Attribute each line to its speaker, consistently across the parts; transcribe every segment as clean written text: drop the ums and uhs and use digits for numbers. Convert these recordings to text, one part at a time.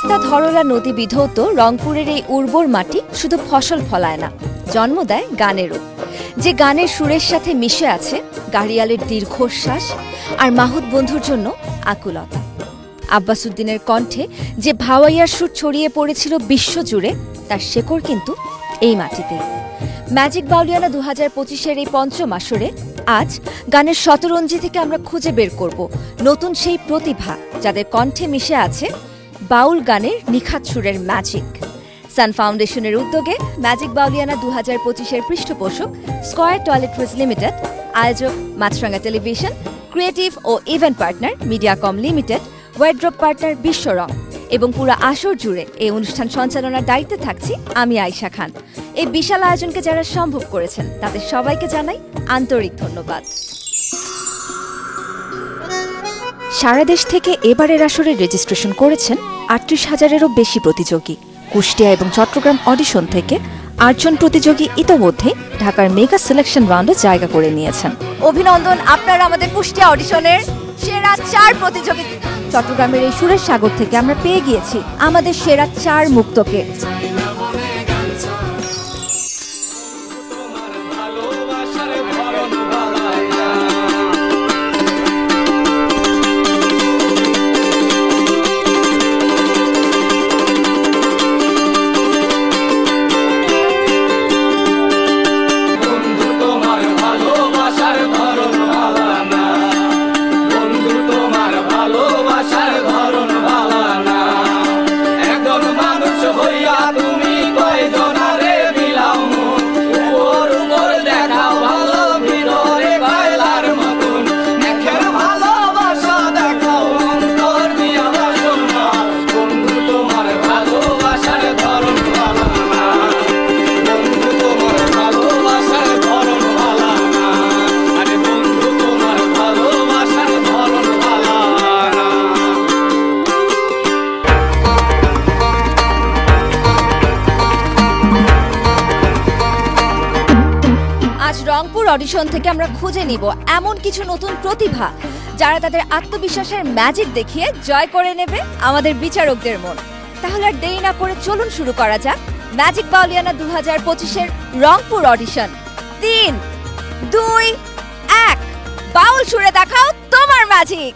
Speaker 1: তিস্তা ধরলা নদী বিধৌত রংপুরের এই উর্বর মাটি শুধু ফসল ফলায় না, জন্ম দেয় গানেরও, যে গানের সুরের সাথে মিশে আছে গাড়িয়ালের দীর্ঘশ্বাস আর মাহুত বন্ধুর জন্য আকুলতা। আব্বাস উদ্দিনের কণ্ঠে যে ভাওয়াইয়ার সুর ছড়িয়ে পড়েছিল বিশ্বজুড়ে, তার শেকড় কিন্তু এই মাটিতেই। ম্যাজিক বাউলিয়ানা 2025-এর এই পঞ্চম আসরে আজ গানের শতরঞ্জি থেকে আমরা খুঁজে বের করব নতুন সেই প্রতিভা যাদের কণ্ঠে মিশে আছে বাউল গানের নিখাত সুরের ম্যাজিক। সান ফাউন্ডেশনের উদ্যোগে ম্যাজিক বাউলিয়ানা 2025-এর পৃষ্ঠপোষক স্কয়ার টয়লেট্রিজ লিমিটেড, আয়োজক মাছরাঙ্গা টেলিভিশন, ক্রিয়েটিভ ও event partner Mediacom Limited, wardrobe partner Bishworang এবং পুরো আসর জুড়ে এই অনুষ্ঠান সঞ্চালনার দায়িত্বে থাকছি আমি আয়েশা খান। এই বিশাল আয়োজনকে যারা সম্ভব করেছেন তাদের সবাইকে জানাই আন্তরিক ধন্যবাদ। সারা দেশ থেকে এবারের আসরের রেজিস্ট্রেশন করেছেন ৩৮,০০০-এরও বেশি প্রতিযোগী। কুষ্টিয়া এবং চট্টগ্রাম অডিশন থেকে ৮ জন প্রতিযোগী ইতোমধ্যে ঢাকার মেগা সিলেকশন রাউন্ডে জায়গা করে নিয়েছেন। অভিনন্দন আপনারা আমাদের কুষ্টিয়া অডিশনের সেরা ৪ প্রতিযোগী। চট্টগ্রামের এই সুরের সাগর থেকে আমরা পেয়ে গিয়েছি আমাদের সেরা ৪ মুক্তকে। রংপুর অডিশন থেকে আমরা খুঁজে নিব এমন কিছু নতুন প্রতিভা যারা তাদের আত্মবিশ্বাসের ম্যাজিক দেখিয়ে জয় করে নেবে আমাদের বিচারকদের মন। তাহলে আর দেরি না করে চলুন শুরু করা যাক ম্যাজিক বাউলিয়ানা 2025-এর রংপুর অডিশন। 3, 2, 1, বাউল সুরে দেখাও তোমার ম্যাজিক।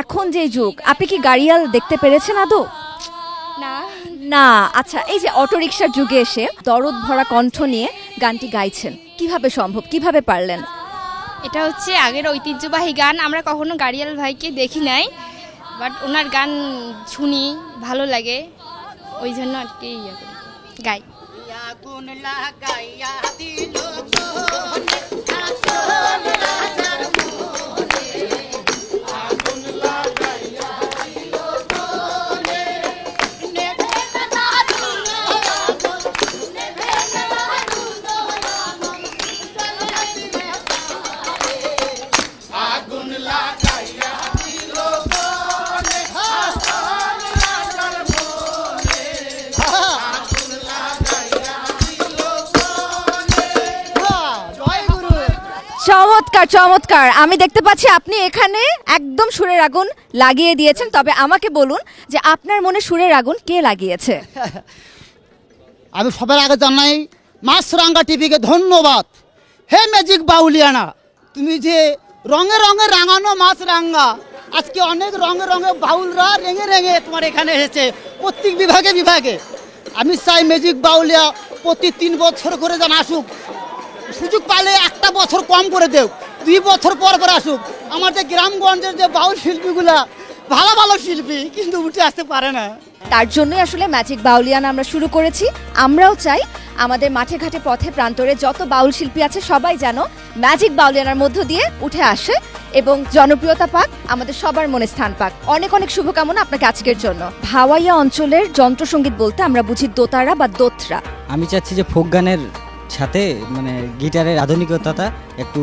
Speaker 1: এখন যে যুগ, আপনি কি গাড়িয়াল দেখতে পেরেছেন আদৌ?
Speaker 2: না
Speaker 1: না। আচ্ছা, এই যে অটোরিকশার যুগে এসে দরদ ভরা কণ্ঠ নিয়ে গানটি গাইছেন, কিভাবে সম্ভব, কিভাবে পারলেন?
Speaker 2: এটা হচ্ছে আগের ঐতিহ্যবাহী গান। আমরা কখনো গাড়িয়াল ভাইকে দেখি নাই, বাট ওনার গান শুনি, ভালো লাগে, ওই জন্য আর কি গাই।
Speaker 1: চমৎকার চমৎকার। আমি দেখতে পাচ্ছি আপনি এখানে একদম সুরের আগুন লাগিয়ে দিয়েছেন। তবে আমাকে বলুন যে আপনার মনে সুরের আগুন কে লাগিয়েছে?
Speaker 3: আমি সবার আগে জানাই মাছরাঙ্গা টিভিকে ধন্যবাদ। হে ম্যাজিক বাউলিয়ানা, তুমি যে রঙে রঙে রাঙানো মাছরাঙ্গা, আজকে অনেক রঙে রঙে বাউলরা রেঙে রেঙে তোমার এখানে এসেছে প্রত্যেক বিভাগে বিভাগে। আমি চাই ম্যাজিক বাউলিয়া প্রতি 3 বছর করে যেন আসুক, সুযোগ পালে একটা বছর কম করে দেও, 2 বছর পর করে আসুক। আমার যে গ্রামগঞ্জের যে বাউল শিল্পীগুলা ভালো ভালো শিল্পী কিন্তু উঠে আসতে পারে না।
Speaker 1: তার জন্যই আসলে ম্যাজিক বাউলিয়ানা আমরা শুরু করেছি। আমরাও চাই আমাদের মাঠে ঘাটে পথে প্রান্তরে যত বাউল শিল্পী আছে সবাই যেন ম্যাজিক বাউলিয়ানার মধ্য দিয়ে উঠে আসে এবং জনপ্রিয়তা পাক, আমাদের সবার মনে স্থান পাক। অনেক অনেক শুভকামনা আপনাকে আজকের জন্য। ভাওয়াইয়া অঞ্চলের যন্ত্রসঙ্গীত বলতে আমরা বুঝি দোতারা বা দোত্রা।
Speaker 4: আমি চাচ্ছি যে ফোক গানের সাথে মানে গিটারের আধুনিকতাটা একটু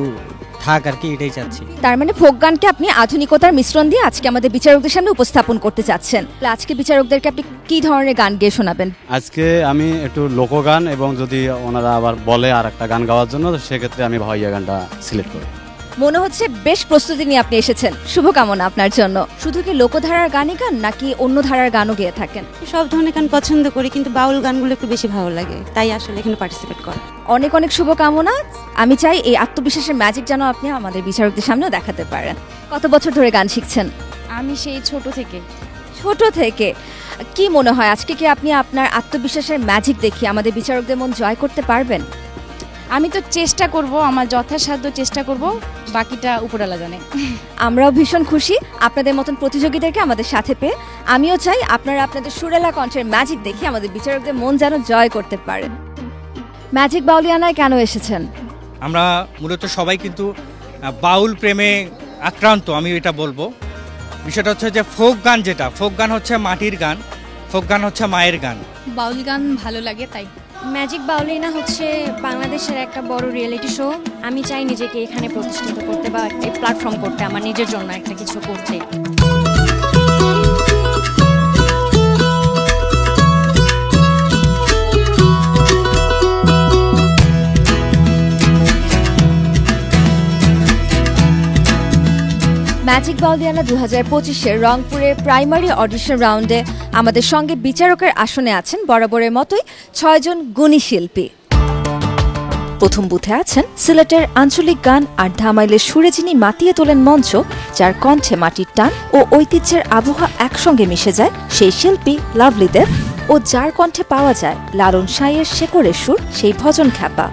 Speaker 4: থাক আর কি, এটাই চাচ্ছি।
Speaker 1: তার মানে ফোক গানকে আপনি আধুনিকতার মিশ্রণ দিয়ে আজকে আমাদের বিচারকদের সামনে উপস্থাপন করতে চাচ্ছেন। আজকে বিচারকদেরকে আপনি কি ধরনের গান গেয়ে শোনাবেন?
Speaker 5: আজকে আমি একটু লোকগান এবং যদি ওনারা আবার বলে আর একটা গান গাওয়ার জন্য, তো সেক্ষেত্রে আমি ভাইয়া গানটা সিলেক্ট করি।
Speaker 1: মনে হচ্ছে বেশ প্রস্তুতি নিয়ে আপনি এসেছেন, শুভকামনা আপনার জন্য। শুধু কি লোকধারার গানই গান নাকি অন্য ধারার গানও গেয়ে থাকেন?
Speaker 6: সব ধরনের গান পছন্দ করি, কিন্তু বাউল গানগুলো একটু বেশি ভালো লাগে, তাই আসলে এখানে পার্টিসিপেট করা।
Speaker 1: অনেক অনেক শুভকামনা। আমি চাই এই আত্মবিশ্বাসের ম্যাজিক যেন আপনি আমাদের বিচারকদের সামনেও দেখাতে পারেন। কত বছর ধরে গান শিখছেন?
Speaker 2: আমি সেই ছোট থেকে।
Speaker 1: ছোট থেকে। কি মনে হয় আজকে কি আপনি আপনার আত্মবিশ্বাসের ম্যাজিক দেখিয়ে আমাদের বিচারকদের মন জয় করতে পারবেন?
Speaker 2: আমি তো চেষ্টা করব, আমার যথাসাধ্য চেষ্টা করব, বাকিটা উপরওয়ালা জানে।
Speaker 1: আমরাও ভীষণ খুশি আপনাদের মতন প্রতিযোগীদেরকে আমাদের সাথে পেয়ে। আমিও চাই আপনারা আপনাদের সুরেলা কণ্ঠের ম্যাজিক দেখে আমাদের বিচারকদের মন যেন জয় করতে পারেন। ম্যাজিক বাউলিয়ানায় কেন এসেছেন?
Speaker 7: আমরা মূলত সবাই কিন্তু বাউল প্রেমে আক্রান্ত, আমি এটা বলবো। বিষয়টা হচ্ছে যে ফোক গান, যেটা ফোক গান হচ্ছে মাটির গান, ফোক গান হচ্ছে মায়ের গান।
Speaker 2: বাউল গান ভালো লাগে তাই।
Speaker 8: ম্যাজিক বাউলিয়ানা হচ্ছে বাংলাদেশের একটা বড় রিয়েলিটি শো। আমি চাই নিজেকে এখানে প্রতিষ্ঠিত করতে বা এই প্ল্যাটফর্ম করতে, আমার নিজের জন্য একটা কিছু করতে।
Speaker 1: ম্যাজিক বাউলিয়ানা 2025-এর রংপুরের প্রাইমারি অডিশন রাউন্ডে আমাদের সঙ্গে বিচারকের আসনে আছেন বরাবরের মতোই 6 জন গুণী শিল্পী। প্রথম বুথে আছেন সিলেটের আঞ্চলিক গান আর ধামাইলের সুরে যিনি মাতিয়ে তোলেন মঞ্চ, যার কণ্ঠে মাটির টান ও ঐতিহ্যের আবহাওয়া একসঙ্গে মিশে যায়, সেই শিল্পী লাভলি দেব, ও যার কণ্ঠে পাওয়া যায় লালন সাঁইয়ের শেকড়ের সুর, সেই ভজন খ্যাপা।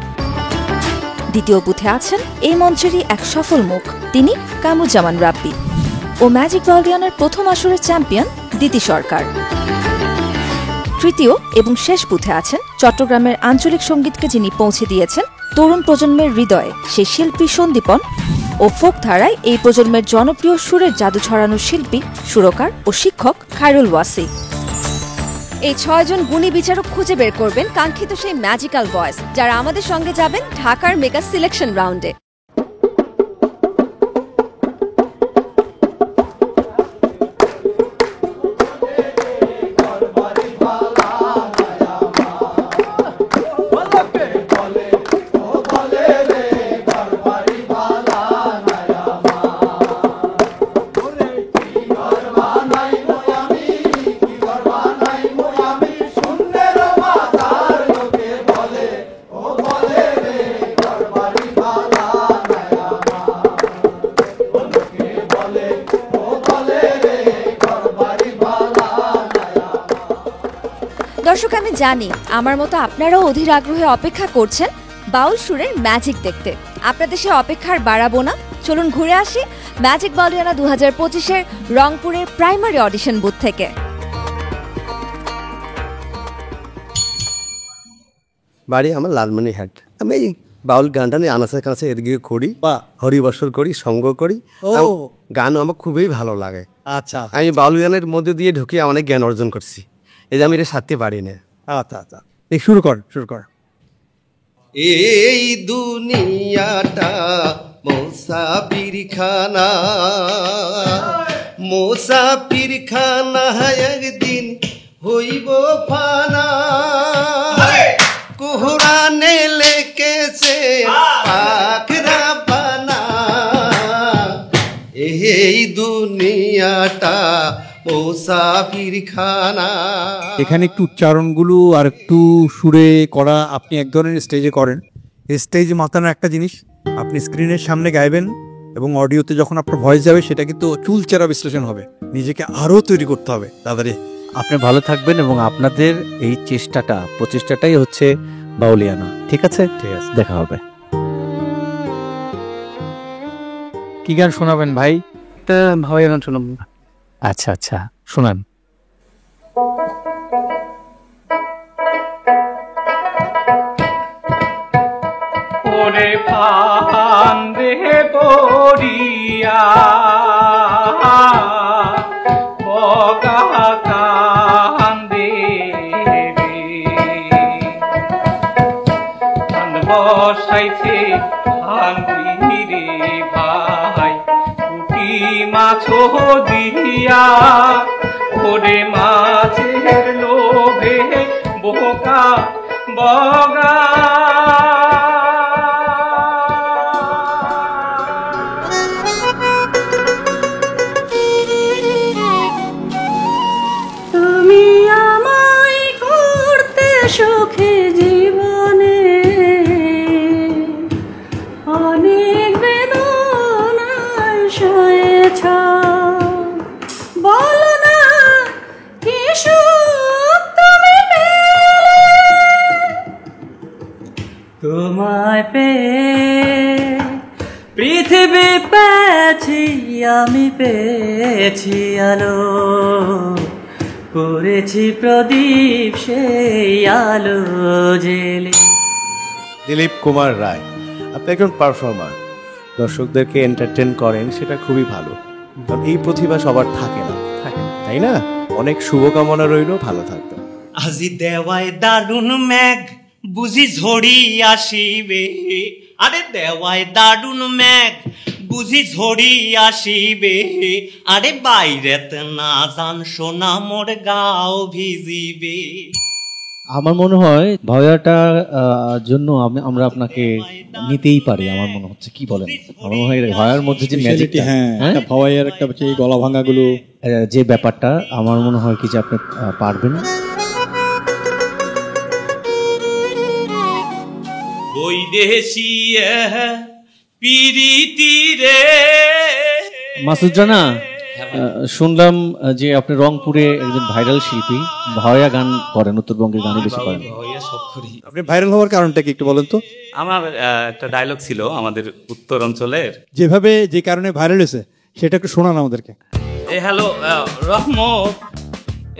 Speaker 1: দ্বিতীয় বুথে আছেন এই মঞ্চেরই এক সফল মুখ, তিনি কামরুজ্জামান রাব্বি। ও ম্যাজিক বাউলিয়ানার প্রথম আসরের চ্যাম্পিয়ন দিতি সরকার। তৃতীয় এবং শেষ বুথে আছেন চট্টগ্রামের আঞ্চলিক সঙ্গীতকে যিনি পৌঁছে দিয়েছেন তরুণ প্রজন্মের হৃদয়ে, সেই শিল্পী সন্দীপন। ও ফোক ধারায় এই প্রজন্মের জনপ্রিয় সুরের জাদু ছড়ানোর শিল্পী, সুরকার ও শিক্ষক খায়রুল ওয়াসি। এই 6 জন গুণী বিচারক খুঁজে বের করবেন কাঙ্ক্ষিত সেই ম্যাজিক্যাল ভয়েস, যারা আমাদের সঙ্গে যাবেন ঢাকার মেগা সিলেকশন রাউন্ডে। দর্শক, আমি জানি আমার মতো আপনারাও অধীর আগ্রহে অপেক্ষা করছেন বাউল সুরের ম্যাজিক দেখতে। আপনাদের সে অপেক্ষার বাড়াবো না, চলুন ঘুরে আসি ম্যাজিক বাউলিয়ানা 2025-এর রংপুরের প্রাইমারি অডিশন বুথ থেকে।
Speaker 9: বাড়ি আমার লালমনিরহাট। আমি এই বাউল গানটা নিয়ে আনাচে কাছে এদিকে করি বা হরিবসর করি, সঙ্গ করি। গান আমার খুবই ভালো লাগে।
Speaker 10: আচ্ছা,
Speaker 9: আমি বাউল গানের মধ্যে দিয়ে ঢুকে অনেক জ্ঞান অর্জন করছি, এই যে আমি এটা সারতে পারি না।
Speaker 10: আচ্ছা আচ্ছা, শুরু কর।
Speaker 9: এই দুনিয়াটা মুসাফিরখানা, মুসাফিরখানা একদিন হইব ফানা। কোরআনে লিখেছে পাখরা বানা, এই দুনিয়াটা মুসাফিরখানা।
Speaker 10: এখানে একটু উচ্চারণগুলো আর একটু সুরে করা, আপনি এক ধরনের স্টেজে করেন। স্টেজে মাতানোর একটা জিনিস, আপনি স্ক্রিনের সামনে গাইবেন এবং অডিওতে যখন আপনার ভয়েস যাবে সেটা কিন্তু চুলচেরা বিশ্লেষণ হবে। নিজেকে আরও তৈরি করতে হবে তাড়াতাড়ি।
Speaker 11: আপনি ভালো থাকবেন এবং আপনাদের এই প্রচেষ্টাটাই হচ্ছে বাউলিয়ানা। ঠিক আছে, দেখা হবে। কি গান শোনাবেন ভাই?
Speaker 4: ভাওয়াইয়া গান শোনাবো।
Speaker 11: আচ্ছা, শোনান।
Speaker 12: ওরে ফান্দে পড়িয়া বগা কান্দে রে ফান্দ বসাইছে ফান্দি রে ভাই পুঁটি মাছ দিয়া ওরে মাছের লোভে বোকা বগা
Speaker 13: তুমি আমায় করতে সুখে জীবনে অনেক বেদনায় সয়েছ, বলো না কি সুখ তুমি পেলে, তোমায় পেয়ে পৃথিবী পেয়েছি, আমি পেয়েছি আলো, করেছি প্রদীপ সেই আলো জেলে।
Speaker 11: দিলীপ কুমার রায়, আপনি একজন পারফর্মার, দর্শকদেরকে এন্টারটেন করেন, সেটা খুবই ভালো, কারণ এই প্রতিভা সবার থাকে না, তাই না? অনেক শুভকামনা রইল, ভালো থাকবেন।
Speaker 14: আজি দেওয়ায় দারুণ মেঘ বুঝি ঝড়ি আসিবে, আরে দেওয়ায় দারুণ মেঘ বুঝি ঝড়ি আসিবে, আরে বাইরেতে না জান সোনা মোর গাও ভিজিবে।
Speaker 11: আমার মনে হয় ভয়াটার জন্য আমরা আপনাকে নিতেই পারি, আমার মনে হচ্ছে, কি বলেন? আমার মনে হয় ভয়ার মধ্যে যে ম্যাজিকটা,
Speaker 10: হ্যাঁ ভয়ের একটা গলা ভাঙাগুলো,
Speaker 11: যে ব্যাপারটা, আমার মনে হয় কি যে আপনি পারবেন।
Speaker 14: বৈদেশি পিরিতি রে।
Speaker 11: মাসুদ রানা, শুনলাম যে আপনি রংপুরে একজন ভাইরাল শিল্পী, ভয়া গান করেন, উত্তরবঙ্গের গানই বেশি করেন।
Speaker 10: আপনি ভাইরাল হওয়ার কারণটা কি একটু বলেন তো?
Speaker 15: আমার একটা ডায়লগ ছিল আমাদের উত্তর অঞ্চলের,
Speaker 10: যেভাবে যে কারণে ভাইরাল হয়েছে সেটা একটু শোনান আমাদেরকে।
Speaker 14: এ হ্যালো রহমত,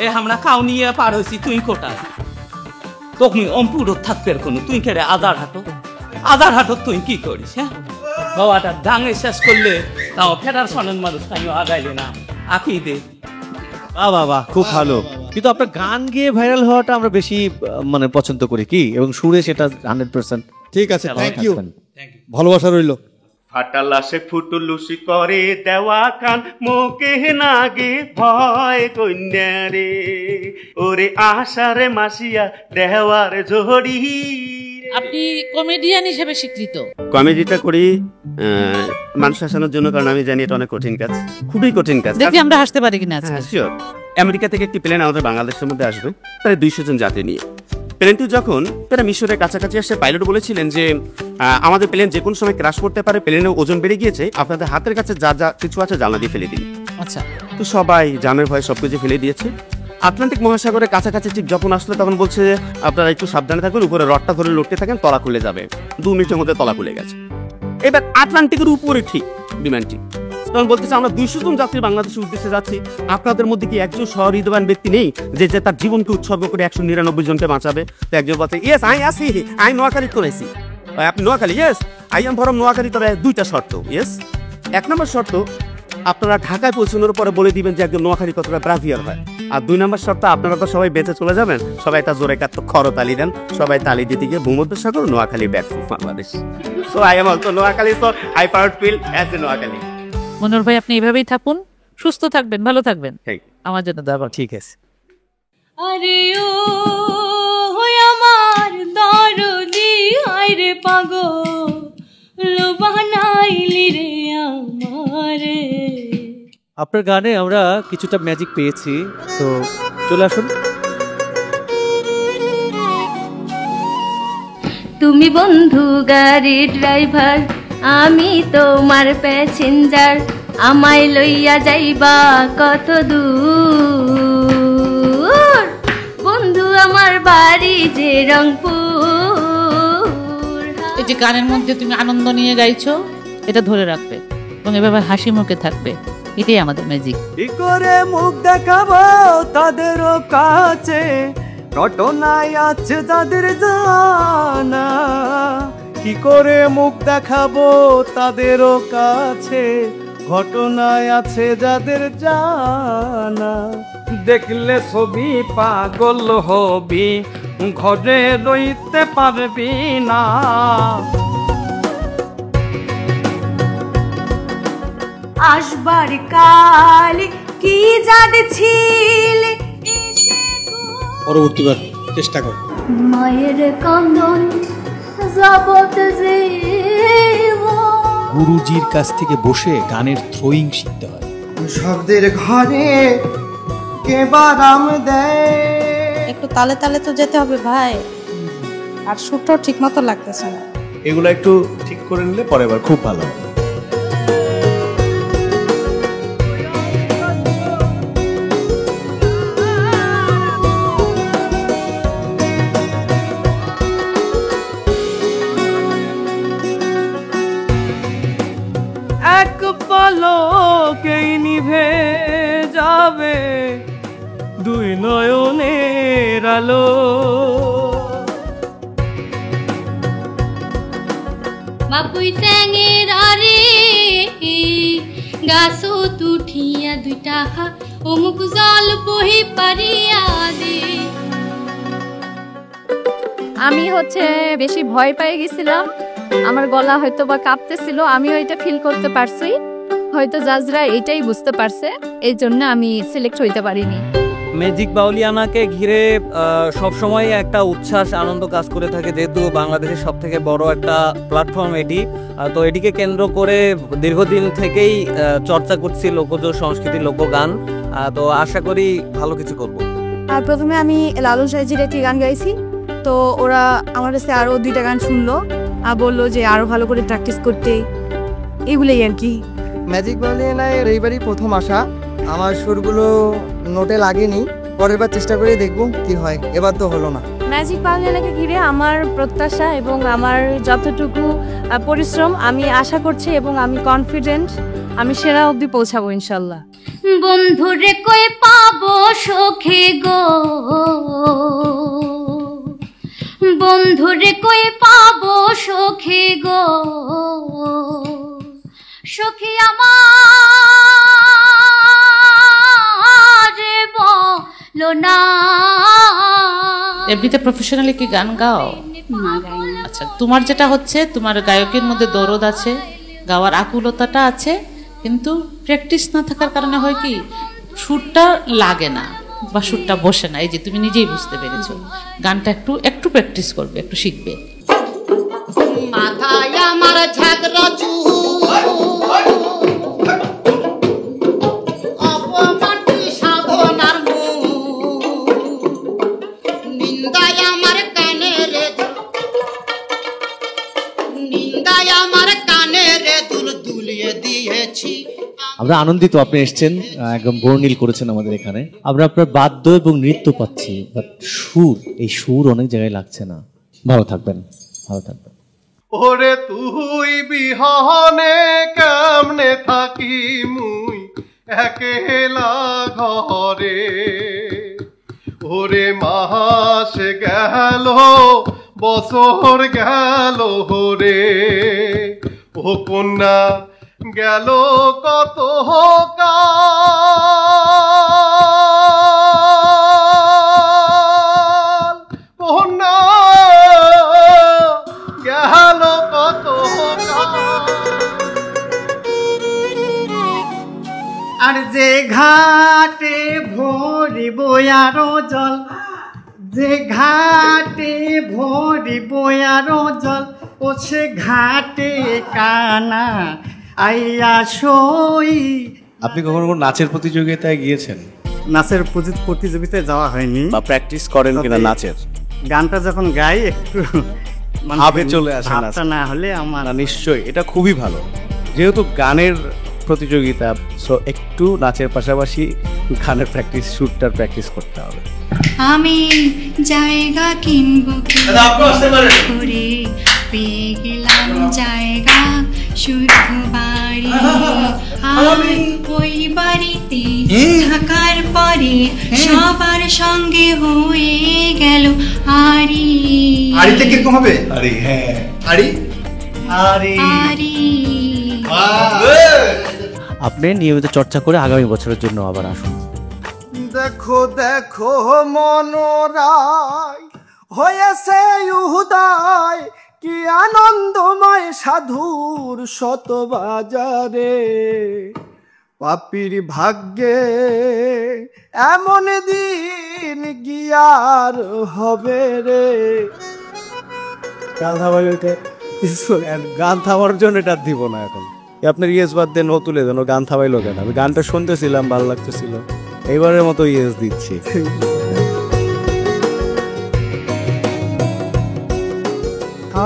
Speaker 14: এ আমরা কাউনিয়া পার হয়েছি, তুই কোটায়? তখন অম্পুর থাকবে কোনো, তুই কেড়ে আধার হাটত তুই কি করিস? হ্যাঁ বাবাটা ডাঙে শেষ করলে তাও ফেরার সনের মানুষ তাই আগাইলে না আঁকি দে।
Speaker 11: বাবা খুব ভালো, কিন্তু আপনার গান গেয়ে ভাইরাল হওয়াটা আমরা বেশি মানে পছন্দ করি কি, এবং সুরে সেটা 100%।
Speaker 10: ঠিক আছে, থ্যাংক ইউ, ভালোবাসা রইল।
Speaker 15: ফাটালাসে ফুটুলুসি করে দেওয়া কান, মোকে নাগে ভয় কন্যা রে, ওরে আশারে মাসিয়া দেওয়ার ঝড়ি।
Speaker 16: আপনি কমেডিয়ান হিসেবে স্বীকৃত।
Speaker 9: কমেডিটা করি মানুষ হাসানোর জন্য, কারণ আমি জানি এটা অনেক কঠিন কাজ, খুবই কঠিন কাজ।
Speaker 16: দেখি আমরা হাসতে পারি কিনা আজকে।
Speaker 9: শিওর। আমেরিকা থেকে একটি প্লেন আমাদের বাংলাদেশের মধ্যে আসবে, প্রায় 200 জন যাত্রী নিয়ে। প্লেনটি যখন প্রায় মিশরের কাছাকাছি আসছে, পাইলট বলেছিলেন যে আমাদের প্লেন যে কোনো সময় ক্রাশ করতে পারে, প্লেনের ওজন বেড়ে গিয়েছে, আপনাদের হাতের কাছে যা যা কিছু আছে জানলা দিয়ে ফেলে দিন।
Speaker 16: আচ্ছা,
Speaker 9: তো সবাই জানের ভয়ে সবকিছু ফেলে দিয়েছে। আটলান্টিক মহাসাগরের কাছাকাছি ঠিক যখন আসলো, তখন বলছে আপনারা একটু সাবধানে থাকুন, উপরে রডটা ধরে লড়তে থাকেন, তলা খুলে যাবে। 2 মিনিটের মধ্যে তলা খুলে গেছে। এবার আটলান্টিকের উপরে ঠিক বিমানটি, তখন বলতেছে আমরা 200 জন যাত্রী বাংলাদেশের উদ্দেশ্যে যাচ্ছি, আপনাদের মধ্যে কি একজন সহৃদয়বান ব্যক্তি নেই যে তার জীবনকে উৎসর্গ করে 199 জনকে বাঁচাবে? তো একজন বলছে ইয়েস আই আসি, আই নোয়াখালী করেছি। আপনি Noakhali? Yes I am from Noakhali. তবে 2টা শর্ত। ইয়েস, 1 নম্বর শর্ত আপনারা ঢাকায় পৌঁছানোর পরে বলে দিবেন যে একজন নোয়াখালী কতটা ব্রাভিয়ার হয়। আর 2 নম্বর শর্ত, আপনারা তো সবাই বেঁচে চলে যাবেন, সবাই তার জোরে কাত খরতালি দেন, সবাই তালি দিতে গিয়ে ভূমধ্যসাগর, Noakhali back to Bangladesh. So I am also Noakhali, so I proud feel as a Noakhali.
Speaker 16: Monor ভাই, আপনি এভাবেই থাকুন, সুস্থ থাকবেন, ভালো থাকবেন, আমার জন্য দোয়া।
Speaker 11: ঠিক আছে।
Speaker 13: আরে ও আমার দরদি, আইরে পাগল বানাইলি রে আমারে।
Speaker 11: আপনার গানে আমরা কিছুটা ম্যাজিক পেয়েছি, তো চলে আসুন।
Speaker 17: তুমি বন্ধু গাড়ি ড্রাইভার, আমি তোমার প্যাসেঞ্জার, আমায় লইয়া যাইবা কত দূর, বন্ধু আমার বাড়ি যে রংপুর।
Speaker 16: এই যে গানের মধ্যে তুমি আনন্দ নিয়ে গাইছো, এটা ধরে রাখবে এবং এভাবে হাসি মুখে থাকবে। এটাই আমাদের ম্যাজিক।
Speaker 18: কি করে মুখ দেখাবো তাদেরও কাছে, ঘটনায় আছে যাদের জানা।
Speaker 11: কি করে মুখ দেখাবো তাদেরও কাছে, ঘটনায় আছে যাদের জানা।
Speaker 12: দেখলে ছবি পাগল হবি, ঘরে রইতে পারবি না।
Speaker 13: আসবার কাল কি জাদ ছিল,
Speaker 10: পরবর্তীবার চেষ্টা কর।
Speaker 13: মায়ের কান্দন জগৎ
Speaker 19: গুরুজির কাছ থেকে বসে গানের থ্রোয়িং শিখতে হয়।
Speaker 18: শব্দের ঘরে কে বারাম দেয়।
Speaker 6: একটু তালে তালে তো যেতে হবে ভাই, আর সুরটাও ঠিক মতো লাগতেছে না।
Speaker 11: এগুলো একটু ঠিক করে নিলে পরের বার খুব ভালো হবে।
Speaker 12: এক পলকেই নিভে যাবে দুই নয়নের আলো।
Speaker 13: বাপুই ট্যাঙের আরে গাছো তুঠিয়া দুইটা অমুক জল বহি পারিয়া দে।
Speaker 1: আমি বেশি ভয় পেয়ে গেছিলাম, আমার গলা হয়তো বা কাঁপতেছিল, আমিও এটা ফিল করতে পারছি, হয়তো জাজরা এটাই বুঝতে পারছে, এই জন্য আমি সিলেক্ট হইতে পারিনি।
Speaker 18: ম্যাজিক বাউলিয়ানাকে ঘিরে সবসময় একটা উচ্ছ্বাস আনন্দ কাজ করে থাকে, যেহেতু বাংলাদেশের সব থেকে বড় একটা প্ল্যাটফর্ম এটি। তো এটিকে কেন্দ্র করে দীর্ঘদিন থেকেই চর্চা করছি লোকজ সংস্কৃতি, লোকগান। তো আশা করি ভালো কিছু করব।
Speaker 6: আর প্রথমে আমি লালন সাইজির একটি গান গাইছি, তো ওরা আমার কাছে আরও 2টা গান শুনলো আর বললো যে আরও ভালো করে প্র্যাকটিস করতে, এগুলোই আর কি।
Speaker 18: ম্যাজিক বাউলিয়ানায় এইবারই প্রথম আসা, আমার সুরগুলো নোটে লাগেনি, পরের বার চেষ্টা করে দেখব কি হয়, এবার তো হলো না।
Speaker 6: ম্যাজিক বাউলিয়ানাকে ঘিরে আমার প্রত্যাশা এবং আমার যতটুকু পরিশ্রম, আমি আশা করছি এবং আমি কনফিডেন্ট আমি সেরা অবধি পৌঁছাবো ইনশাল্লাহ।
Speaker 13: বন্ধুরে কই পাবো সখে গো, বন্ধুরে কই পাবো সখে গো, সখী আমার বলো না।
Speaker 16: এমনিতে প্রফেশনালি কি গান গাও? আচ্ছা, তোমার যেটা হচ্ছে, তোমার গায়কের মধ্যে দরদ আছে, গাওয়ার আকুলতাটা আছে, কিন্তু প্র্যাকটিস না থাকার কারণে হয় কি সুরটা লাগে না বা সুরটা বসে না। এই যে তুমি নিজেই বুঝতে পেরেছো, গানটা একটু প্র্যাকটিস করবে, একটু শিখবে।
Speaker 3: মাথায় আমার ঝাগরা অপমানটি সাধনার নিন্দায় আমার কানে রে, নিন্দায় আমার কানে রে দুল দুলিয়ে দিয়েছি।
Speaker 19: আমরা আনন্দিত আপনি এসেছেন, একদম বর্ণিল করেছেন আমাদের এখানে। আমরা আপনার বাদ্য এবং নৃত্য পাচ্ছি, বাট সুর, এই সুর অনেক জায়গায় লাগছে না। ভালো থাকবেন, ভালো থাকবেন।
Speaker 11: ওরে তুই বিহনে কেমনে থাকি মুই একেলা ঘরে, ওরে মাস গেল বছর গেল রে, ও কন্যা গেল কত কাল, কন্যা গেল কত কাল।
Speaker 18: আর যে ঘাটে ভরিব আরো জল, যে ঘাটে ভরিব আরো জল, ও সে ঘাটে কানা আইয়া সই।
Speaker 11: আপনি কখনো কোনো নাচের প্রতিযোগিতায় গিয়েছেন?
Speaker 18: নাচের প্রতিযোগিতায় যাওয়া হয়নি।
Speaker 11: বা প্র্যাকটিস করেন কিনা নাচের?
Speaker 18: গানটা যখন গাই একটু
Speaker 11: ভাবে চলে আসে,
Speaker 18: ভাবটা না হলে আমার।
Speaker 11: নিশ্চয়ই এটা খুবই ভালো, যেহেতু গানের প্রতিযোগিতা, সো একটু নাচের পাশাপাশি গানের প্র্যাকটিস, সুরটার প্র্যাকটিস করতে হবে।
Speaker 13: আমি জায়গা কিনবো করে পেয়ে গেলাম জায়গা, শুধু বাড়ি
Speaker 20: আমি ওই বাড়িতে থাকার পরে সবার সঙ্গে হয়ে গেল আরি।
Speaker 21: আরিতে কিরকম হবে? আরি, হ্যাঁ আরি আরি
Speaker 20: আরি।
Speaker 19: আপনি নিয়মিত চর্চা করে আগামী বছরের জন্য আবার আসুন।
Speaker 12: দেখো দেখো মনোরায় হয়েছে উদয়, কি আনন্দময় সাধুর শত বাজারে। পাপির ভাগ্যে এমন দিন গিয়ার হবে রে।
Speaker 11: গান থামার গান থামার জন্য এটা দিব না এখন। আপনার ইয়েস বাদ দিয়ে নো তুলে দেন, গান থামাইলো কেন? আমি গানটা শুনতেছিলাম, ভালো লাগতেছিল, এইবারের মতো ইয়েস দিচ্ছি।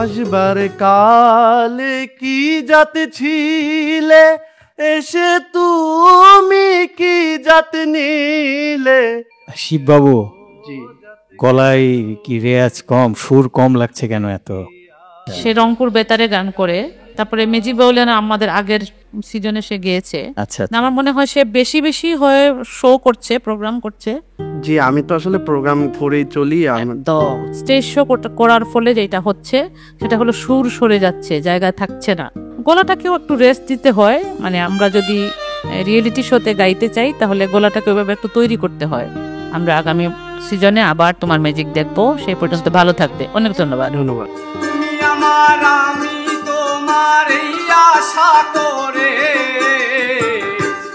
Speaker 12: আসবার কালে কি জাত ছিলে, এসে তুমি কি জাত নিলে?
Speaker 19: শিববাবু, গলায় কি রেয়াজ কম, সুর কম লাগছে কেন এত?
Speaker 16: সে রংপুর বেতারে গান করে, তারপরে মেজিক বাউলিয়ানা আমাদের আগের সিজনে সে গিয়েছে।
Speaker 19: আচ্ছা,
Speaker 16: আমার মনে হয় সে বেশি বেশি হয়ে শো করছে, প্রোগ্রাম করছে।
Speaker 12: জি, আমি তো আসলে প্রোগ্রাম করেই চলি।
Speaker 16: তো স্টেজ শো করার ফলে যেটা হচ্ছে সেটা হলো সুর সরে যাচ্ছে, জায়গায় থাকছে না। গলাটাকেও একটু রেস্ট দিতে হয়, মানে আমরা যদি রিয়েলিটি শোতে গাইতে চাই তাহলে গলাটাকে ওইভাবে একটু তৈরি করতে হয়। আমরা আগামী সিজনে আবার তোমার ম্যাজিক দেখবো, সেই পর্যন্ত ভালো থাকবে। অনেক ধন্যবাদ।
Speaker 12: ধন্যবাদ। আমার আমি তোমার আশা করে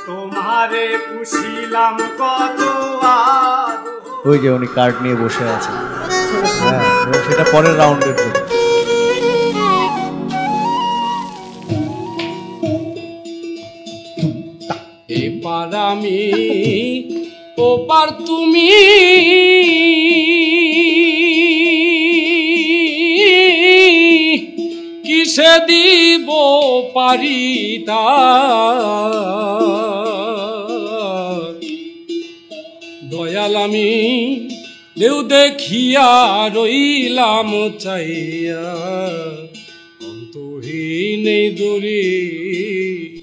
Speaker 12: তোমারে পুষিলাম কত।
Speaker 19: ওই যে উনি কার্ড নিয়ে বসে আছেন, হ্যাঁ, সেটা পরের রাউন্ডের জন্য।
Speaker 12: এবার আমি ওপার তুমি, কিসে দিব পারিতা। দয়াল আমি ঢেউ দেখিয়া রইলাম চাইয়া, অন্তহীন এই দূরে।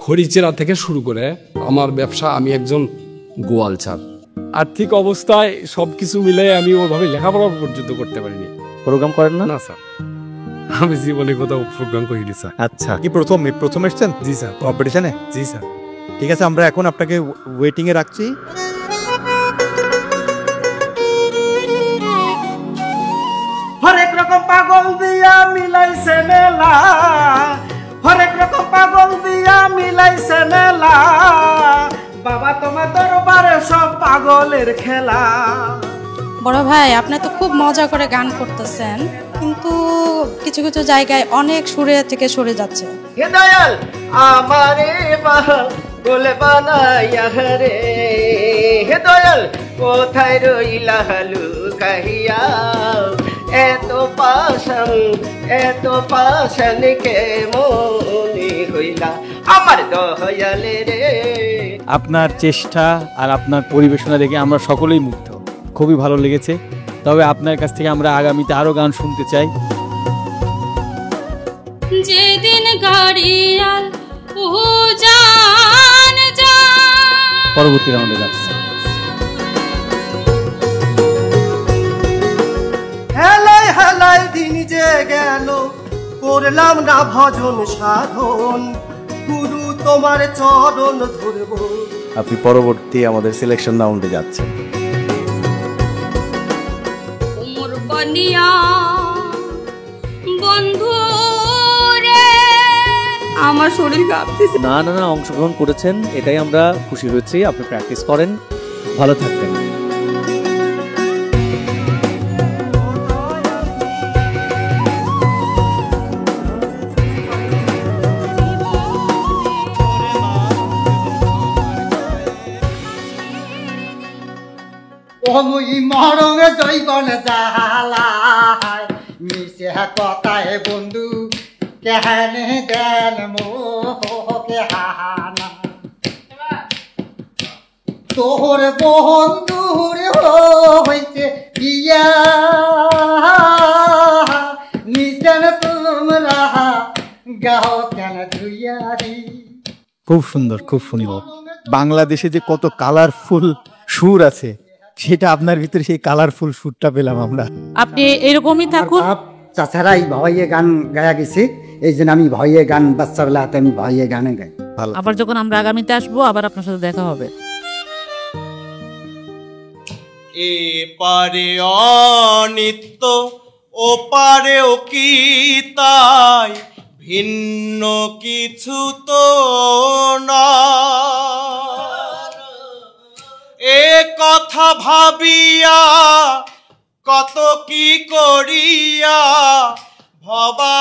Speaker 12: খড়িচেরা থেকে শুরু করে আমার ব্যবসা, আমি একজন গোয়ালচার। আর্থিক অবস্থায় সবকিছু মিলে আমি ওইভাবে লেখাপড়া পর্যন্ত করতে পারিনি।
Speaker 19: প্রোগ্রাম করেন না?
Speaker 12: না স্যার, আমি জীবনে কোথাও প্রোগ্রাম করিনি স্যার।
Speaker 10: আচ্ছা, কি প্রথম এসছেন?
Speaker 12: জি স্যার।
Speaker 10: কম্পিটিশনে?
Speaker 12: জি স্যার।
Speaker 10: ঠিক আছে, আমরা এখন আপনাকে ওয়েটিং এ রাখছি।
Speaker 12: হরেক রকম পাগল দিয়া মিলাইছে মেলা, হরেক রকম পাগল দিয়া মিলাইছে মেলা। বাবা তোমার দরবারে সব পাগলের খেলা।
Speaker 6: বড় ভাই, আপনি তো খুব মজা করে গান করতেছেন, কিন্তু কিছু কিছু জায়গায় অনেক সুরে থেকে সরে যাচ্ছে।
Speaker 12: হে দয়াল আমারে পাগল বানাইয়া রে, হে দয়াল কোথায় রইলা লুকাইয়া। এত পাশান কে মনে হইলা আমার দয়ালে রে।
Speaker 4: আপনার চেষ্টা আর আপনার পরিবেশনা দেখে আমরা সকলেই মুগ্ধ, খুবই ভালো লেগেছে। তবে আপনার কাছ থেকে আমরা আগামীতে আরো গান শুনতে চাই।
Speaker 13: যেদিন গাড়িয়াল উজান যায়,
Speaker 19: পরবর্তী রাউন্ডে যাচ্ছে।
Speaker 12: হেলাই হেলাই দিন যে গেল, করলাম না ভজন সাধন, গুরু তোমার চরণ ধরব।
Speaker 11: আপনি পরবর্তী আমাদের সিলেকশন রাউন্ডে যাচ্ছেন।
Speaker 13: উমর বনিয়া বন্ধু রে,
Speaker 6: আমার শরীর কাঁপতেছে।
Speaker 19: না না না, অংশগ্রহণ করেছেন, এটাই আমরা খুশি হয়েছি। আপনি প্র্যাকটিস করেন, ভালো থাকবেন।
Speaker 3: ওই মরঙ্গে জৈবন জালায় মিশে কথায় বন্ধু কেহানে দেন মোহকে হানা। তোর বন্ধুর হইছে বিয়া, নিজন তোমরা গাও কেন ধুইয়ারি।
Speaker 4: খুব সুন্দর, খুব সুন্দর। বাংলাদেশে যে কত কালারফুল সুর আছে, সেটা আপনার ভিতরে সেই কালারফুল সুরটা পেলাম আমরা।
Speaker 16: আপনি এরকমই থাকুন।
Speaker 5: তাছাড়াই ভয়ে গান গায়া গেছে, এই জন্য আমি ভয়ে গান বাচ্চাবেলাতে আমি ভয়ে গানে গাই।
Speaker 16: আবার যখন আমরা আগামীতে আসবো আবার আপনার সাথে দেখা হবে।
Speaker 11: এপারে অনিত্য ওপারেও কি তাই, ভিন্ন কিছু তো না। এ কথা ভাবিয়া কত কি করিয়া ভবা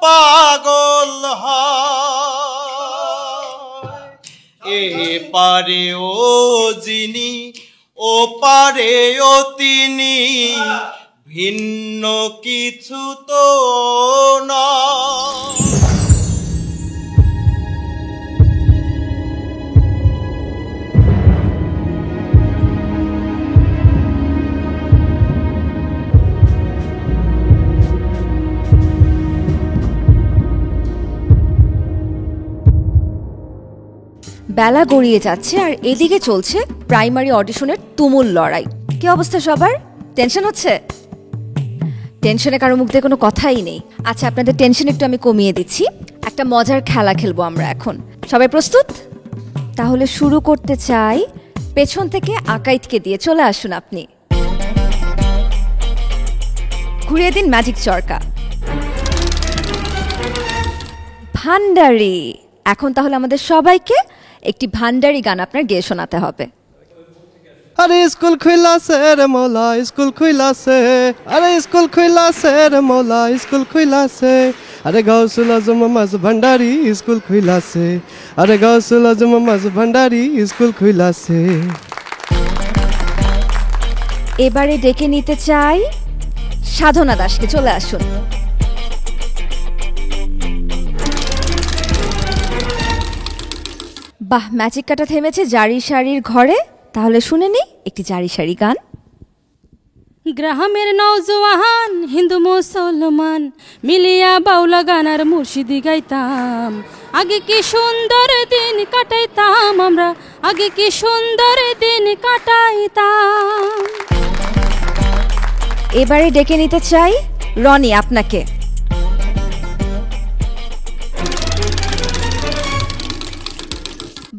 Speaker 11: পাগল হয়। এপারে ও যিনি ওপারে ও তিনি, ভিন্ন কিছু তো না।
Speaker 1: বেলা গড়িয়ে যাচ্ছে আর এদিকে চলছে প্রাইমারি অডিশনের তুমুল লড়াই। কি অবস্থা সবার? টেনশন হচ্ছে? টেনশনে কারো মুখ দিয়ে কোনো কথাই নেই। আচ্ছা, আপনাদের টেনশন একটু আমি কমিয়ে দিচ্ছি। একটা মজার খেলা খেলবো আমরা এখন। সবাই প্রস্তুত? তাহলে শুরু করতে চাই পেছন থেকে আকাইতকে দিয়ে। চলে আসুন আপনি, ঘুরিয়ে দিন ম্যাজিক চরকা। ভান্ডারি। এখন তাহলে আমাদের সবাইকে একটি ভান্ডারি গান আপনার গেয়ে শোনাতে হবে।
Speaker 22: আরে স্কুল খুইলাছে রে মোলা স্কুল খুইলাছে, আরে স্কুল খুইলাছে রে মোলা স্কুল খুইলাছে, আরে গাউসুল আজম মাজ ভান্ডারি স্কুল খুইলাছে, আরে গাউসুল আজম মাজ ভান্ডারি স্কুল খুইলাছে।
Speaker 1: এবারে ডেকে নিতে চাই সাধনা দাসকে। চলে আসুন। বাহ, ম্যাজিক কাটা থেমেছে জারি শাড়ির ঘরে। তাহলে শুনে নি একটি জারি শাড়ি গান।
Speaker 23: গ্রামের নওজওয়ান হিন্দু মুসলমান মিলিয়া বাউলা গানার মুর্শিদি গাইতাম, আগে কি সুন্দর দিন কাটাইতাম আমরা, আগে কি সুন্দর দিন কাটাইতাম।
Speaker 1: এবারে ডেকে নিতে চাই রনি আপনাকে।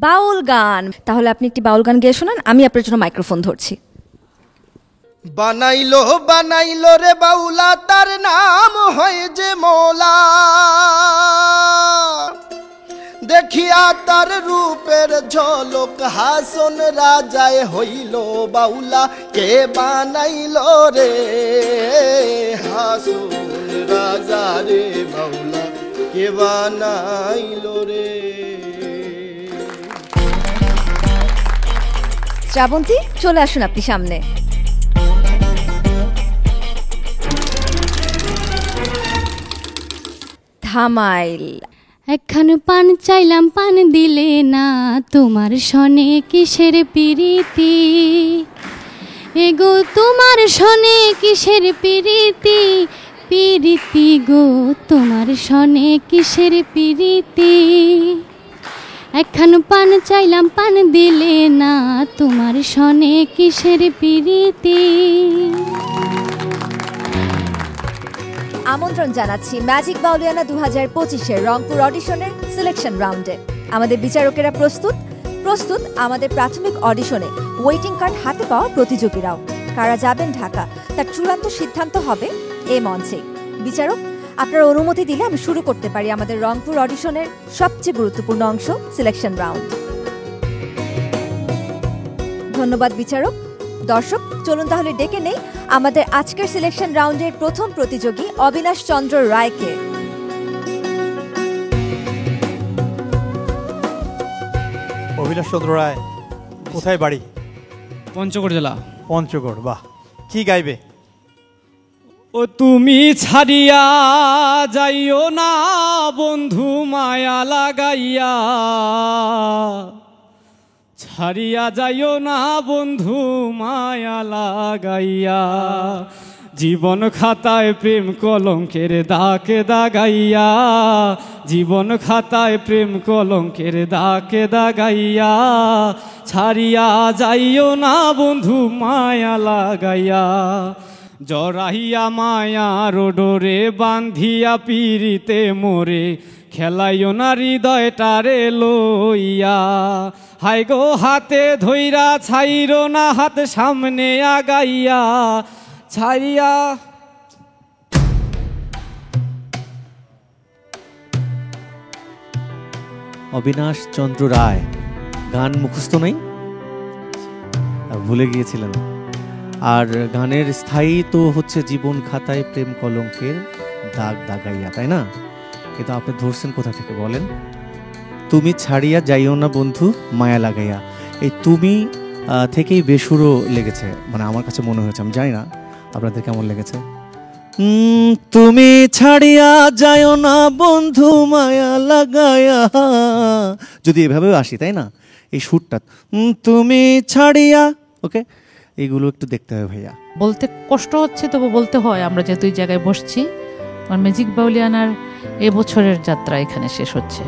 Speaker 1: বাউল গান। তাহলে আপনি একটি বাউল গান গেয়ে শোনান, আমি আপনার জন্য মাইক্রোফোন ধরছি।
Speaker 22: বানাইলো বানাইলো রে বাউলা, তার নাম হয় যে মোলা, দেখিয়া তার রূপের ঝলক হাসন রাজায় হইল বাউলা, কে বানাইলো রে হাসন রাজা রে বাউলা, কে বানাইলো রে।
Speaker 1: শ্রাবন্তী, চলে আসুন আপনি সামনে। ধামাইল।
Speaker 13: একখান পান চাইলাম পান দিলে না, তোমার সনে কিসের পিরিতি, এগো তোমার সনে কিসের পিরিতি, পিরিতি গো তোমার সনে কিসের পিরিতি। একখান পান চাইলাম পান দিলে না, তোমার সনে কিসের পিরিতি।
Speaker 1: আমন্ত্রণ জানাচ্ছি ম্যাজিক বাউলিয়ানা 2025-এর রংপুর অডিশনের সিলেকশন রাউন্ডে। আমাদের বিচারকেরা প্রস্তুত। প্রস্তুত আমাদের প্রাথমিক অডিশনে ওয়েটিং কার্ড হাতে পাওয়া প্রতিযোগীরাও। কারা যাবেন ঢাকা তার চূড়ান্ত সিদ্ধান্ত হবে এ মঞ্চে। বিচারক, আপনার অনুমতি দিলে আমি শুরু করতে পারি আমাদের রংপুর অডিশনের সবচেয়ে গুরুত্বপূর্ণ অংশ, সিলেকশন রাউন্ড। ধন্যবাদ বিচারক। দর্শক, চলুন তাহলে ডেকে নেই আমাদের আজকের সিলেকশন রাউন্ডের প্রথম প্রতিযোগী অবিনাশ চন্দ্র রায়কে।
Speaker 10: অবিনাশ চন্দ্র রায়, কোথায় বাড়ি?
Speaker 24: পঞ্চগড় জেলা।
Speaker 10: পঞ্চগড়, বাহ। কি গাইবে?
Speaker 24: ও তুমি ছাড়িয়া যাইও না বন্ধু মায়া লাগাইয়া, ছাড়িয়া যাইও না বন্ধু মায়া লাগাইয়া, জীবন খাতায় প্রেম কলঙ্কের দাগে দাগাইয়া, জীবন খাতায় প্রেম কলঙ্কের দাগে দাগাইয়া, ছাড়িয়া যাইও না বন্ধু মায়া লাগাইয়া, জড়াইয়া মায়ার ডোরে বান্ধিয়া পিরিতে মোরে, খেলাইও না হৃদয়টারে লইয়া, হাই গো হাতে ধইরা ছাইরো না হাত সামনে আগাইয়া, ছাইয়া।
Speaker 19: অবিনাশ চন্দ্র রায়, গান মুখস্থ নেই, ভুলে গিয়েছিলেন। আর গানের স্থায়ী তো হচ্ছে জীবন খাতায় প্রেম কলঙ্কের দাগ দাগাইয়া, তাই না? কিন্তু আপনি ধরছেন কোথা থেকে বলেন? তুমি ছাড়িয়া যাইও না বন্ধু মায়া লাগাইয়া। এই তুমি থেকেই বেসুরো লেগেছে, মানে আমার কাছে মনে হয়েছে, আমি জানি না আপনাদের কেমন লেগেছে। তুমি ছাড়িয়া যাইও না বন্ধু মায়া লাগাইয়া, যদি এভাবেও আসি, তাই না? এই সুরটা তুমি ছাড়িয়া, ওকে, এইগুলো একটু দেখতে হবে ভাইয়া।
Speaker 16: বলতে কষ্ট হচ্ছে, তবু বলতে হয়। আমরা যেহেতু এই জায়গায় বসছি, আমার ম্যাজিক বাউলিয়ানার এবছরের যাত্রা এখানে শেষ হচ্ছে।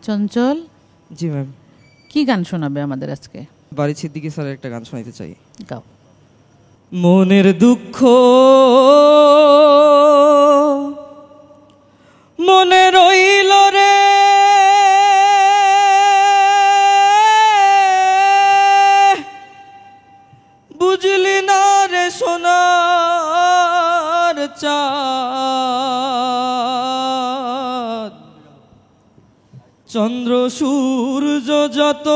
Speaker 16: চঞ্চল,
Speaker 2: জি ম্যাম,
Speaker 16: কি গান শোনাবে আমাদের আজকে?
Speaker 2: বাড়ি সিদ্দিকী স্যারের একটা গান শোনাইতে চাই।
Speaker 16: গাও।
Speaker 24: মনের দুঃখ মনে রইল রে, বুঝলি না রে সোনার চাঁদ, চন্দ্র সূর্য যত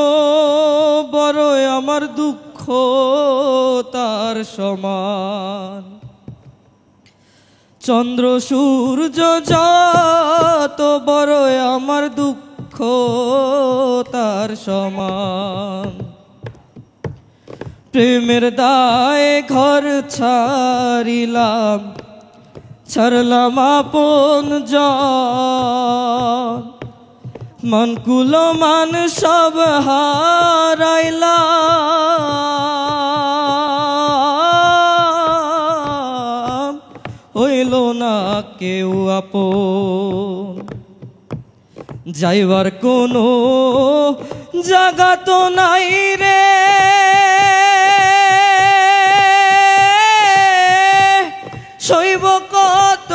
Speaker 24: বড় আমার দুঃখ তার সমান, চন্দ্র সূর্য যত বড় আমার দুঃখ তার সমান, প্রেমের দায়ে ঘর ছাড়িলাম, ছাড়লাম আপন জন, মনকুল মান সব হারাইলাম, হইল না কেউ আপন, যাইবার কোনো জায়গা তো নাই রে, সইব কত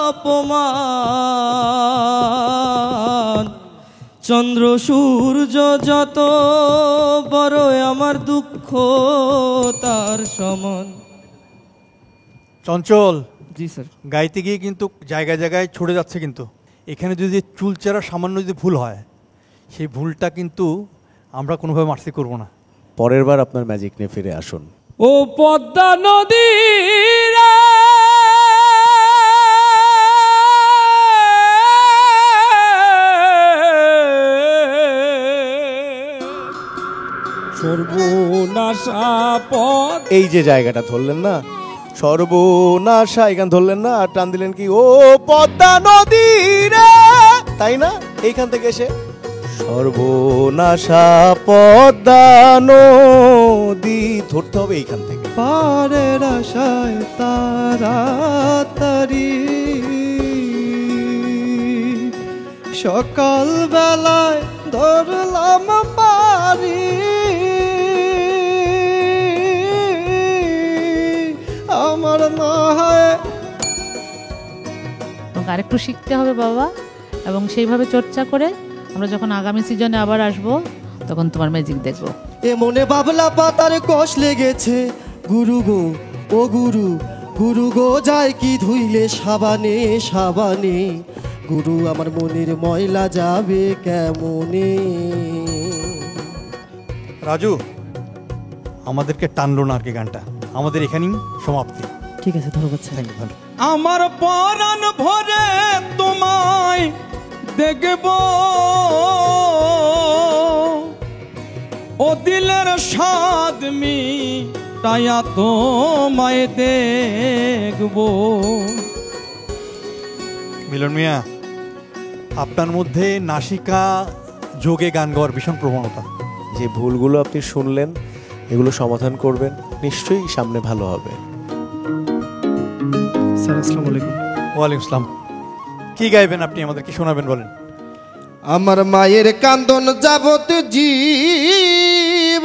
Speaker 24: অপমান, চন্দ্র সূর্য যত বড় আমার দুঃখ তার সমান।
Speaker 10: চঞ্চল,
Speaker 2: জি স্যার।
Speaker 10: গাইতে গিয়ে কিন্তু জায়গায় জায়গায় ছড়ে যাচ্ছে, কিন্তু এখানে যদি চুলচেরা সামান্য যদি ভুল হয়, সেই ভুলটা কিন্তু আমরা কোনোভাবে মার্সি করব না।
Speaker 11: পরের বার আপনার ম্যাজিক নিয়ে ফিরে আসুন।
Speaker 24: ও পদ্মা নদী রে, সর্বনাশা পথ,
Speaker 11: এই যে জায়গাটা ধরলেন না, সর্বনাশা, এখান ধরলেন না, আর টান দিলেন কি ও পদ্মা নদী রে, তাই না? এইখান থেকে এসে সর্বনাশা পদ্মা নদী ধরতে হবে এইখান থেকে।
Speaker 22: পারের আশায় তাড়াতাড়ি সকাল বেলায় ধরলাম পারি, আমার না হয়।
Speaker 16: আরেকটু শিখতে হবে বাবা, এবং সেইভাবে চর্চা করে আমরা যখন আগামী সিজনে আবার আসব, তখন তোমার ম্যাজিক দেখবো।
Speaker 22: এ মনে বাবলা পাতার কষ লেগেছে, গুরু গো ও গুরু, গুরু গো যায় কি ধুইলে সাবানে সাবানে, গুরু আমার মনের ময়লা যাবে কেমনে।
Speaker 10: রাজু, আমাদেরকে টানলো না আর কি গানটা, আমাদের এখানেই সমাপ্তি।
Speaker 22: ঠিক আছে, ধন্যবাদ স্যার।
Speaker 10: ভালো।
Speaker 24: আমার পরাণ ভরে তোমায় দেখব, ও দিলের স্বাদ মিটায়া তোমায় দেখব।
Speaker 10: মিলন মিয়া, আপনার মধ্যে নাসিকা যোগে গান গাওয়ার ভীষণ প্রবণতা।
Speaker 11: যে ভুলগুলো আপনি শুনলেন এগুলো সমাধান করবেন, নিশ্চয়ই সামনে ভালো হবে।
Speaker 22: স্যার আসসালামু আলাইকুম।
Speaker 10: ওয়ালাইকুম আসসালাম। কি গাইবেন আপনি, আমাদের কি শোনাবেন বলেন?
Speaker 22: আমার মায়ের কান্দন যাবত জীব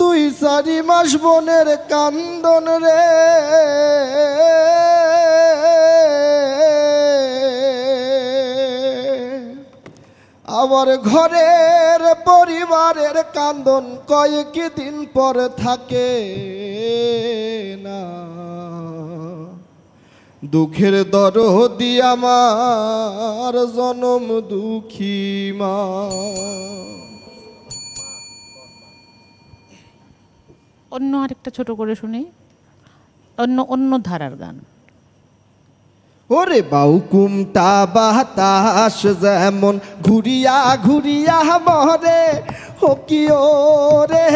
Speaker 22: দুই চারি মাস বোনের কান্দন রে আমার ঘরের পরিবারের কান্দন কয়েকদিন পর থাকে না দুঃখের দরদি আমার জনম দুঃখী মা।
Speaker 16: অন্য আরেকটা ছোট করে শুনি, অন্য ধারার গান।
Speaker 22: ওরে বাউকুমটা বাতাস যেমন ঘুরিয়া ঘুরিয়া মরে হকিও রে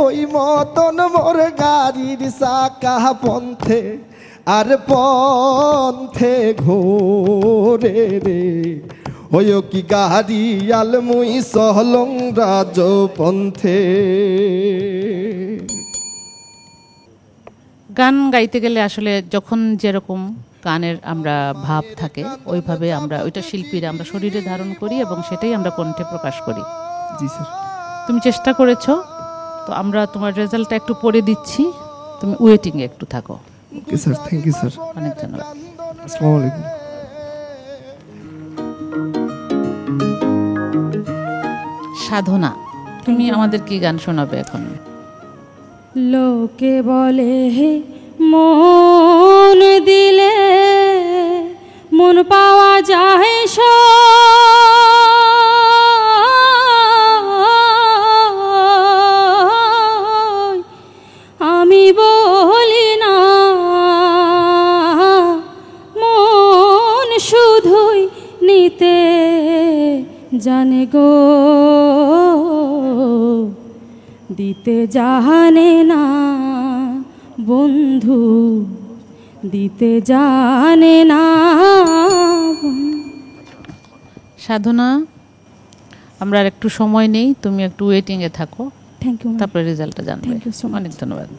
Speaker 22: ওই মতন মোর গাড়ির চাকা পন্থে আর পন্থে ঘোরে রে ওই কি গাড়ি আলমুই সহলং রাজ পন্থে।
Speaker 16: গান গাইতে গেলে আসলে যখন যেরকম গানের আমরা ভাব থাকে ওইভাবে আমরা ওইটা শিল্পীরা আমরা শরীরে ধারণ করি এবং সেটাই আমরা কণ্ঠে প্রকাশ করি।
Speaker 2: জি স্যার।
Speaker 16: তুমি চেষ্টা করেছো, তো আমরা তোমার রেজাল্টটা একটু পড়ে দিচ্ছি, তুমি ওয়েটিংয়ে একটু থাকো।
Speaker 2: Okay sir, thank you sir.
Speaker 16: অনেক ধন্যবাদ।
Speaker 2: আসসালামু আলাইকুম।
Speaker 16: সাধনা, তুমি আমাদের কি গান শোনাবে এখন?
Speaker 23: লোকে বলে মন দিলে মন পাওয়া যায় আমি বলি না মন শুধুই নিতে জানে গো দিতে জানে না বন্ধু দিতে জানে না।
Speaker 16: সাধনা, আমরা আর একটু সময় নেই, তুমি একটু ওয়েটিংয়ে থাকো।
Speaker 23: Thank you.
Speaker 16: তারপরে রেজাল্টটা জানবে।
Speaker 23: Thank you so much.
Speaker 16: অনেক ধন্যবাদ।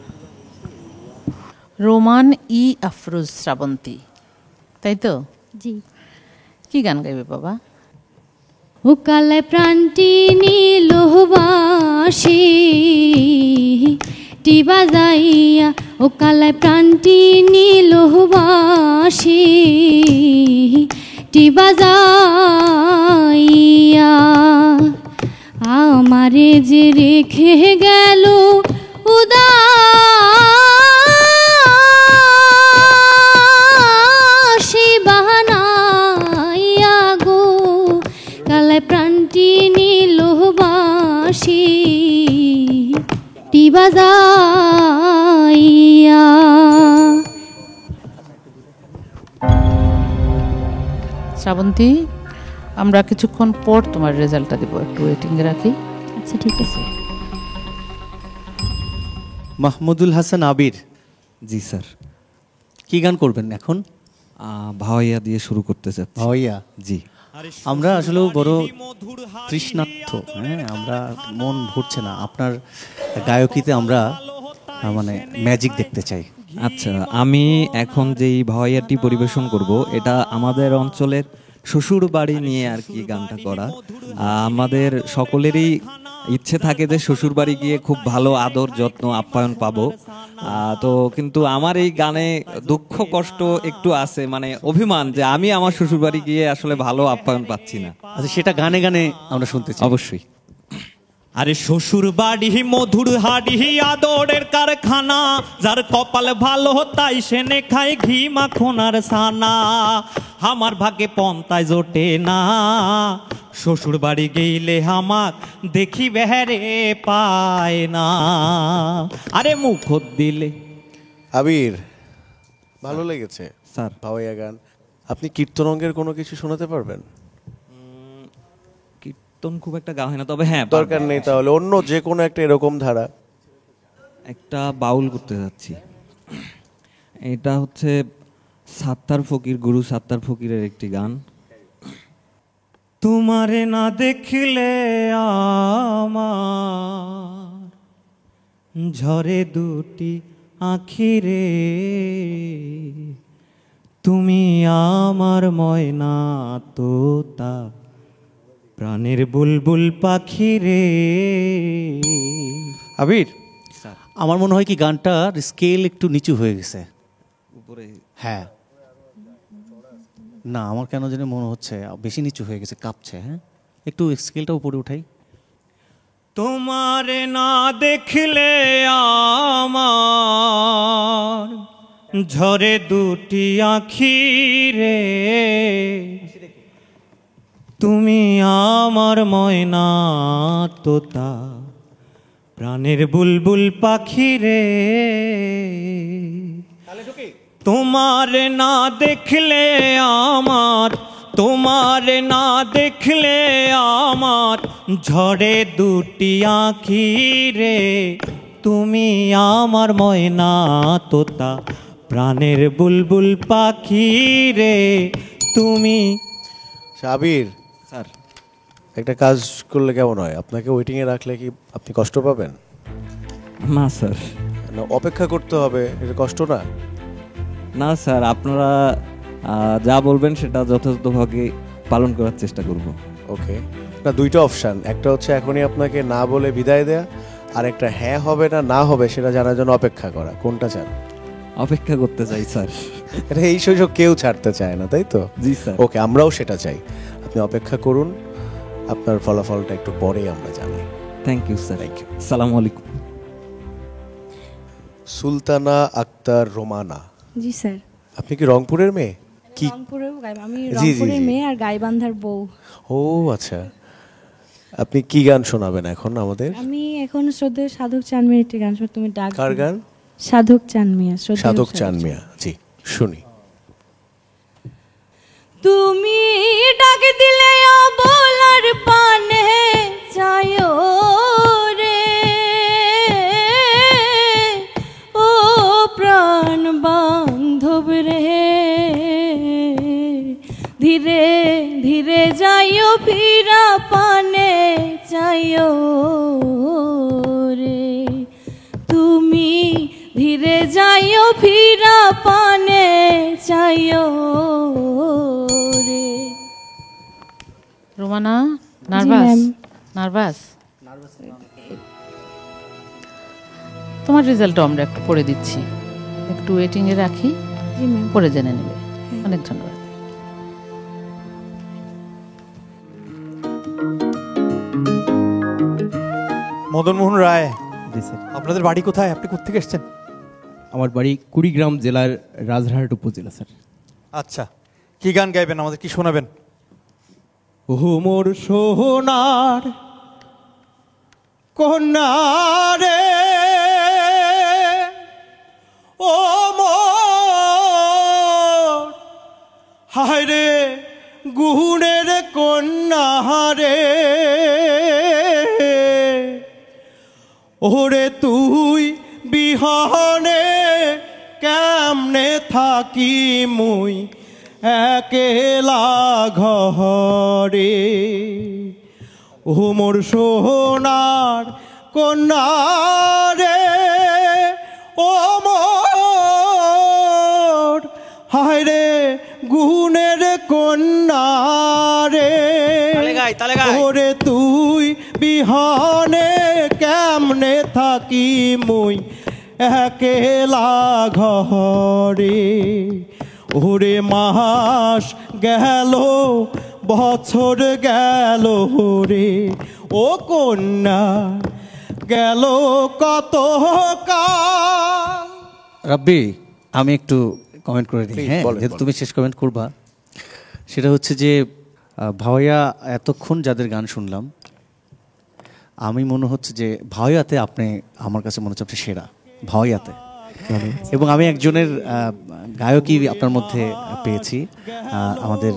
Speaker 16: রোমান ই আফরোজ শ্রাবন্তী, তাই তো?
Speaker 23: জি।
Speaker 16: কি গান গাইবে বাবা?
Speaker 13: ও কালে প্রাণটি নীলবাসী টিবা যাইয়া, ও কালে প্রাণটি নীলবাসী টিবা যাইয়া আমারে যে রেখে গেল উদাসী বাহানাইয়া গো কালে প্রাণটি নীলবাসী টিবা যাইয়া।
Speaker 16: শ্রাবন্তী, আমরা কিছুক্ষণ পর তোমার রেজাল্টটা দেবো, একটু ওয়েটিংয়ে রাখি।
Speaker 23: আচ্ছা ঠিক আছে।
Speaker 19: মাহমুদুল হাসান আবির।
Speaker 2: জি স্যার।
Speaker 19: কি গান করবেন এখন?
Speaker 2: ভাওয়াইয়া দিয়ে শুরু করতে চাচ্ছি।
Speaker 19: ভাওয়াইয়া?
Speaker 2: জি।
Speaker 19: আমরা আসলে বড় তৃষ্ণার্থ, হ্যাঁ, আমরা মন ভরছে না আপনার গায়কিতে, আমরা মানে ম্যাজিক দেখতে চাই।
Speaker 2: আচ্ছা, আমি এখন যেই ভাওয়াইয়াটি পরিবেশন করব এটা আমাদের অঞ্চলের শ্বশুর বাড়ি নিয়ে আর কি গানটা করা। আমাদের সকলেরই ইচ্ছে থাকে যে শ্বশুর বাড়ি গিয়ে খুব ভালো আদর যত্ন আপ্যায়ন পাবো, তো কিন্তু আমার এই গানে দুঃখ কষ্ট একটু আছে, মানে অভিমান যে আমি আমার শ্বশুর বাড়ি গিয়ে আসলে ভালো আপ্যায়ন পাচ্ছি না।
Speaker 19: আচ্ছা, সেটা গানে গানে আমরা শুনতে চাই।
Speaker 2: অবশ্যই।
Speaker 7: আরে শ্বশুর বাড়ি মধুর হাড়ি আদরের কারখানা, যার কপাল ভালো তাই সেনে খায় ঘি মাখনার সানা, আমার ভাগ্যে পন্তায় জোটে না, শ্বশুর বাড়ি গেইলে হামাক দেখি বেহারে পায় না, আরে মুখ দিলে।
Speaker 11: আবির, ভালো লেগেছে
Speaker 2: স্যার
Speaker 11: ভাওয়াইয়া গান। আপনি কীর্তনঙ্গের কোনো কিছু শোনাতে পারবেন?
Speaker 2: কীর্তন খুব একটা গাওয়া হয় না, তবে হ্যাঁ।
Speaker 11: দরকার নেই, তাহলে অন্য যে কোনো একটা এরকম ধারা।
Speaker 2: একটা বাউল করতে যাচ্ছি। এটা হচ্ছে সাত্তার ফকির, গুরু সাত্তার ফকিরের একটি গান।
Speaker 7: তোমারে না দেখলে আমার ঝরে দুটি আখিরে, তুমি আমার ময়না তোতা প্রাণের বুলবুল পাখি রে।
Speaker 19: আবির, আমার মনে হয় কি গানটার স্কেল একটু নিচু হয়ে গেছে
Speaker 2: উপরে।
Speaker 19: হ্যাঁ, না আমার কেন জানি মনে হচ্ছে বেশি নিচু হয়ে গেছে, কাঁপছে। হ্যাঁ, একটু স্কেলটা উপরে উঠাই।
Speaker 7: তোমারে না দেখলে আমার ঝরে দুটি আখি রে, তুমি আমার ময়না তোতা প্রাণের বুলবুল পাখি রে। তোমারে না দেখলে আমার, তোমারে না দেখলে আমার ঝরে দুটি আঁখি রে, তুমি আমার ময়না তোতা প্রাণের বুলবুল পাখি রে, তুমি।
Speaker 11: আবির
Speaker 2: স্যার,
Speaker 11: একটা কাজ করলে কেমন হয়? আপনাকে ওয়েটিংয়ে রাখলে কি আপনি কষ্ট পাবেন?
Speaker 2: না স্যার।
Speaker 11: না, অপেক্ষা করতে হবে, এটা কষ্ট না?
Speaker 2: না স্যার, আপনারা যা বলবেন সেটা যথাযথভাবে পালন করার চেষ্টা করব।
Speaker 11: ওকে, না দুইটা অপশান, একটা হচ্ছে এখনই আপনাকে না বলে বিদায় দেয়া, আর একটা হ্যাঁ হবে না না হবে সেটা জানার জন্য অপেক্ষা করা। কোনটা চান?
Speaker 2: অপেক্ষা করতে চাই স্যার।
Speaker 11: এটা এই সুযোগ কেউ ছাড়তে চায় না, তাই তো?
Speaker 2: জি স্যার।
Speaker 11: ওকে, আমরাও সেটা চাই। আপনি অপেক্ষা করুন, আপনার ফলাফলটা একটু পরেই আমরা জানাই।
Speaker 2: Thank you sir.
Speaker 11: Thank you.
Speaker 2: আসসালামু আলাইকুম।
Speaker 11: সুলতানা আক্তার রোমানা।
Speaker 23: জি স্যার।
Speaker 11: আপনি কি রংপুরের মেয়ে? কি?
Speaker 23: আমি
Speaker 11: জি, জি,
Speaker 23: রংপুরের
Speaker 11: জি।
Speaker 23: মেয়ে আর গাইবান্ধার বউ।
Speaker 11: ও আচ্ছা, আপনি কি গান শোনাবেন এখন আমাদের?
Speaker 23: আমি এখন শ্রদ্ধেয় সাধক চান মিয়ার একটি গান শুনি, তুমি ডাক।
Speaker 11: কার গান?
Speaker 23: সাধক চান মিয়া।
Speaker 11: সাধক চান মিয়া, জি শুনি।
Speaker 23: তুমি ডাক দিলে বলার পানে চায়ো রে, ও প্রাণ বান্ধব রে, ধীরে ধীরে যাইও ফিরা পানে চাইও রে, তুমি ধীরে যাইও ফিরা পানে চাইও রে।
Speaker 16: রোমানা, নার্ভাস? নার্ভাস? তোমার রেজাল্টও আমরা একটু পড়ে দিচ্ছি, একটু ওয়েটিংয়ে রাখি, পরে জেনে নেবে। অনেক ধন্যবাদ।
Speaker 10: মদনমোহন রায়, আপনাদের বাড়ি কোথায়? আপনি কোত্থেকে এসেছেন?
Speaker 8: আমার বাড়ি কুড়িগ্রাম জেলার রাজরহাট উপজেলা স্যার।
Speaker 10: আচ্ছা, কি গান গাইবেন আমাদের, কি শোনাবেন?
Speaker 7: ও মোর সোনার কন্যা রে, ও মোর হায় রে গুণের কন্যা রে, ওরে তুই বিহানে কেমনে থাকি মুই একেলা ঘরে, ও মোর সোনার কন্যা রে, ও মোর হায় রে গুণের কন্যা রে, ওরে তুই বিহানে কেমনে থাকি মুই একেলা ঘরে, ওরে মাস গেল বছর গেল রে, ও কন্যা গেল কত কাল।
Speaker 19: রাব্বি, আমি একটু কমেন্ট করে দিই।
Speaker 11: Please,
Speaker 19: হ্যাঁ,
Speaker 11: বলেন,
Speaker 19: যেহেতু
Speaker 11: বলেন।
Speaker 19: তুমি শেষ কমেন্ট করবা, সেটা হচ্ছে যে ভাওয়া এতক্ষণ যাদের গান শুনলাম, আমি মনে হচ্ছে যে ভাওয়াতে আপনি আমার কাছে মনে হচ্ছে আপনি সেরা ভাওয়াতে, এবং আমি একজনের গায়কই আপনার মধ্যে পেয়েছি, আমাদের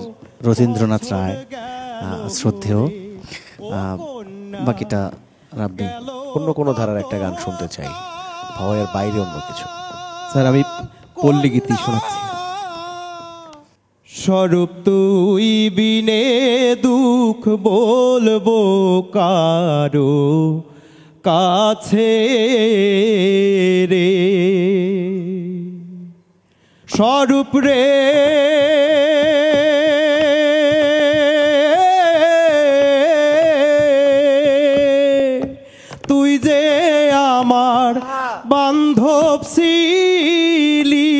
Speaker 19: রথীন্দ্রনাথ রায়, শ্রদ্ধেয়। বাকিটা রাব্বি।
Speaker 11: অন্য কোনো ধারার একটা গান শুনতে চাই, ভাওয়াইয়ের বাইরে অন্য কিছু?
Speaker 8: স্যার আমি পল্লী গীতি শোনাচ্ছি।
Speaker 24: স্বরূপ তুই বিনে দুঃখ বলবো কারো কাছে রে, স্বরূপ রে তুই যে আমার বান্ধব ছিলি,